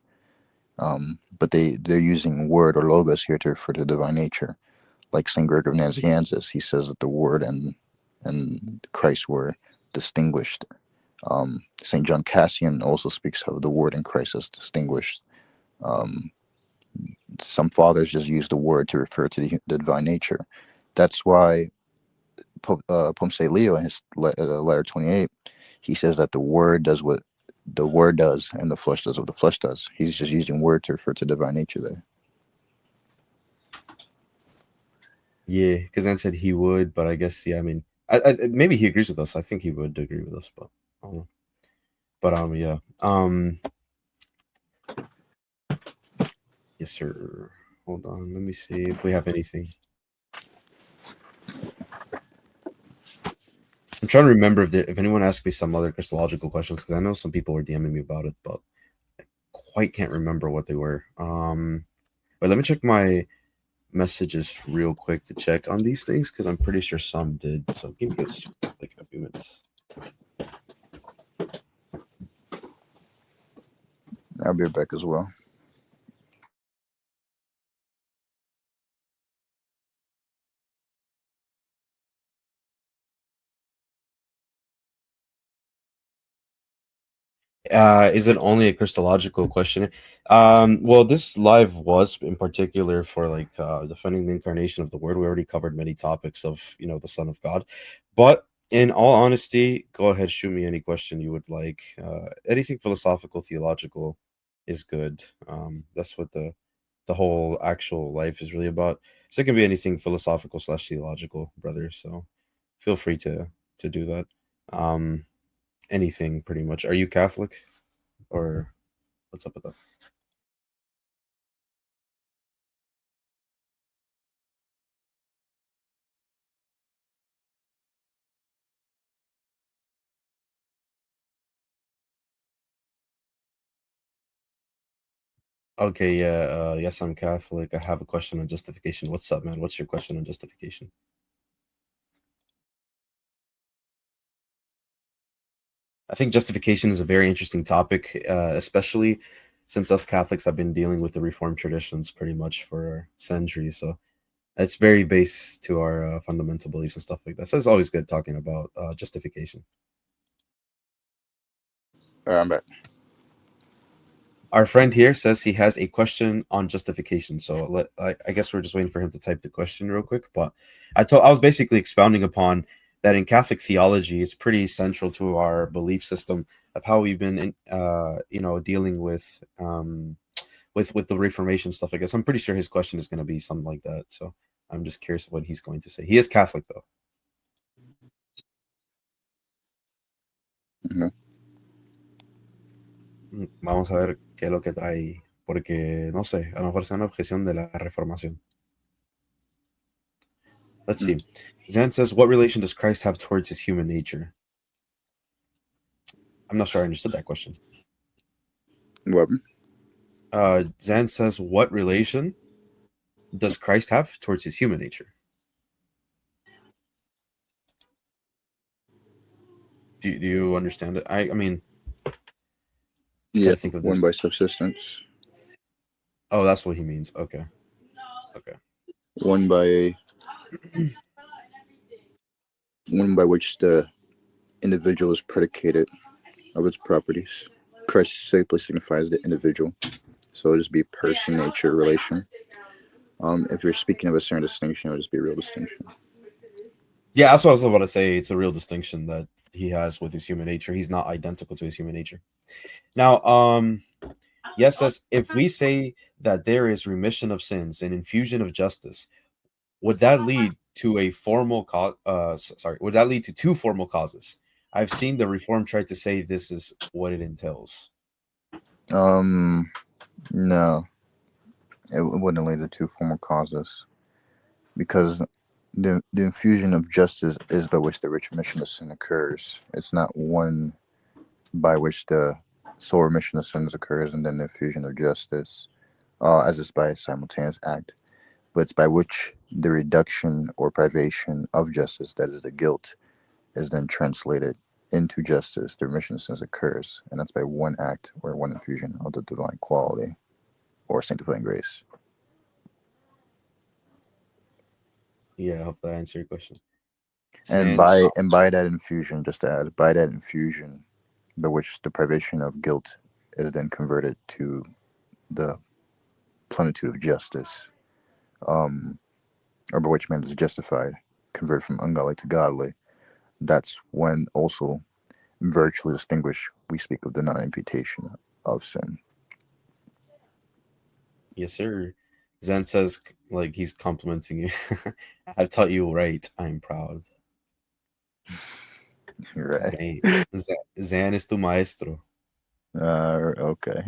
Speaker 2: but they're using Word or Logos here to refer to divine nature. Like Saint Gregory of Nazianzus, he says that the Word and Christ were distinguished. Saint John Cassian also speaks of the Word and Christ as distinguished. Um, some fathers just use the word to refer to the divine nature. That's why Pope St. Leo in his letter 28, he says that the word does what the word does and the flesh does what the flesh does. He's just using word to refer to divine nature there.
Speaker 1: Yeah, because Zan said he would, but I guess yeah. I mean, maybe he agrees with us. I think he would agree with us, but I don't know. But yeah. Yes, sir. Hold on. Let me see if we have anything. I'm trying to remember if anyone asked me some other Christological questions because I know some people were DMing me about it, but I quite can't remember what they were. But let me check my messages real quick to check on these things because I'm pretty sure some did. So give me just like a few minutes.
Speaker 2: I'll be back as well.
Speaker 1: Is it only a Christological question? Well, this live was in particular for like defending the incarnation of the Word. We already covered many topics of the Son of God, but in all honesty, go ahead, shoot me any question you would like. Anything philosophical, theological is good. That's what the whole actual life is really about. So it can be anything philosophical slash theological, brother. So feel free to do that. Um, anything pretty much. Are you Catholic? Or what's up with that? Okay, yeah, yes, I'm Catholic. I have a question on justification. What's up, man? What's your question on justification? I think justification is a very interesting topic, especially since us Catholics have been dealing with the Reformed traditions pretty much for centuries. So it's very based to our fundamental beliefs and stuff like that. So it's always good talking about justification.
Speaker 2: All right, I'm back.
Speaker 1: Our friend here says he has a question on justification. So I guess we're just waiting for him to type the question real quick. But I was basically expounding upon that in Catholic theology, it's pretty central to our belief system of how we've been, dealing with the Reformation stuff. I guess I'm pretty sure his question is going to be something like that. So I'm just curious what he's going to say. He is Catholic though.
Speaker 2: Mhm.
Speaker 1: Vamos a ver qué es lo que trae, porque no sé, a lo mejor sea una objeción de la Reformación. Let's
Speaker 2: Mm.
Speaker 1: see. Zan says, what relation does Christ have towards his human nature? I'm not sure I understood that question.
Speaker 2: What?
Speaker 1: Zan says, what relation does Christ have towards his human nature? Do you understand it? I mean,
Speaker 2: Yeah,
Speaker 1: gotta think of
Speaker 2: one by
Speaker 1: this.
Speaker 2: subsistence,
Speaker 1: Oh, that's what he means. Okay. Okay.
Speaker 2: one by one by which the individual is predicated of its properties. Christ simply signifies the individual, so it'll just be person nature relation. If you're speaking of a certain distinction, it'll just be a real distinction.
Speaker 1: Yeah, that's what I was about to say. It's a real distinction that he has with his human nature. He's not identical to his human nature. Now, yes, says if we say that there is remission of sins and infusion of justice, would that lead to a formal cause? Sorry, would that lead to two formal causes? I've seen the reform try to say this is what it entails.
Speaker 2: No, it wouldn't lead to two formal causes, because the infusion of justice is by which the remission of sin occurs. It's not one by which the sole remission of sins occurs and then the infusion of justice, as it's by a simultaneous act, but it's by which the reduction or privation of justice, that is the guilt, is then translated into justice. The remission of sins occurs, and that's by one act or one infusion of the divine quality or sanctifying grace.
Speaker 1: Yeah, I hope that answered your question.
Speaker 2: And
Speaker 1: Zan,
Speaker 2: by that infusion, just to add, by that infusion, by which the privation of guilt is then converted to the plenitude of justice, or by which man is justified, converted from ungodly to godly, that's when also virtually distinguished we speak of the non-imputation of sin.
Speaker 1: yes, sir. Zan says like he's complimenting you. I've taught you right. I'm proud.
Speaker 2: Right.
Speaker 1: Zan, Zan es tu maestro.
Speaker 2: Okay.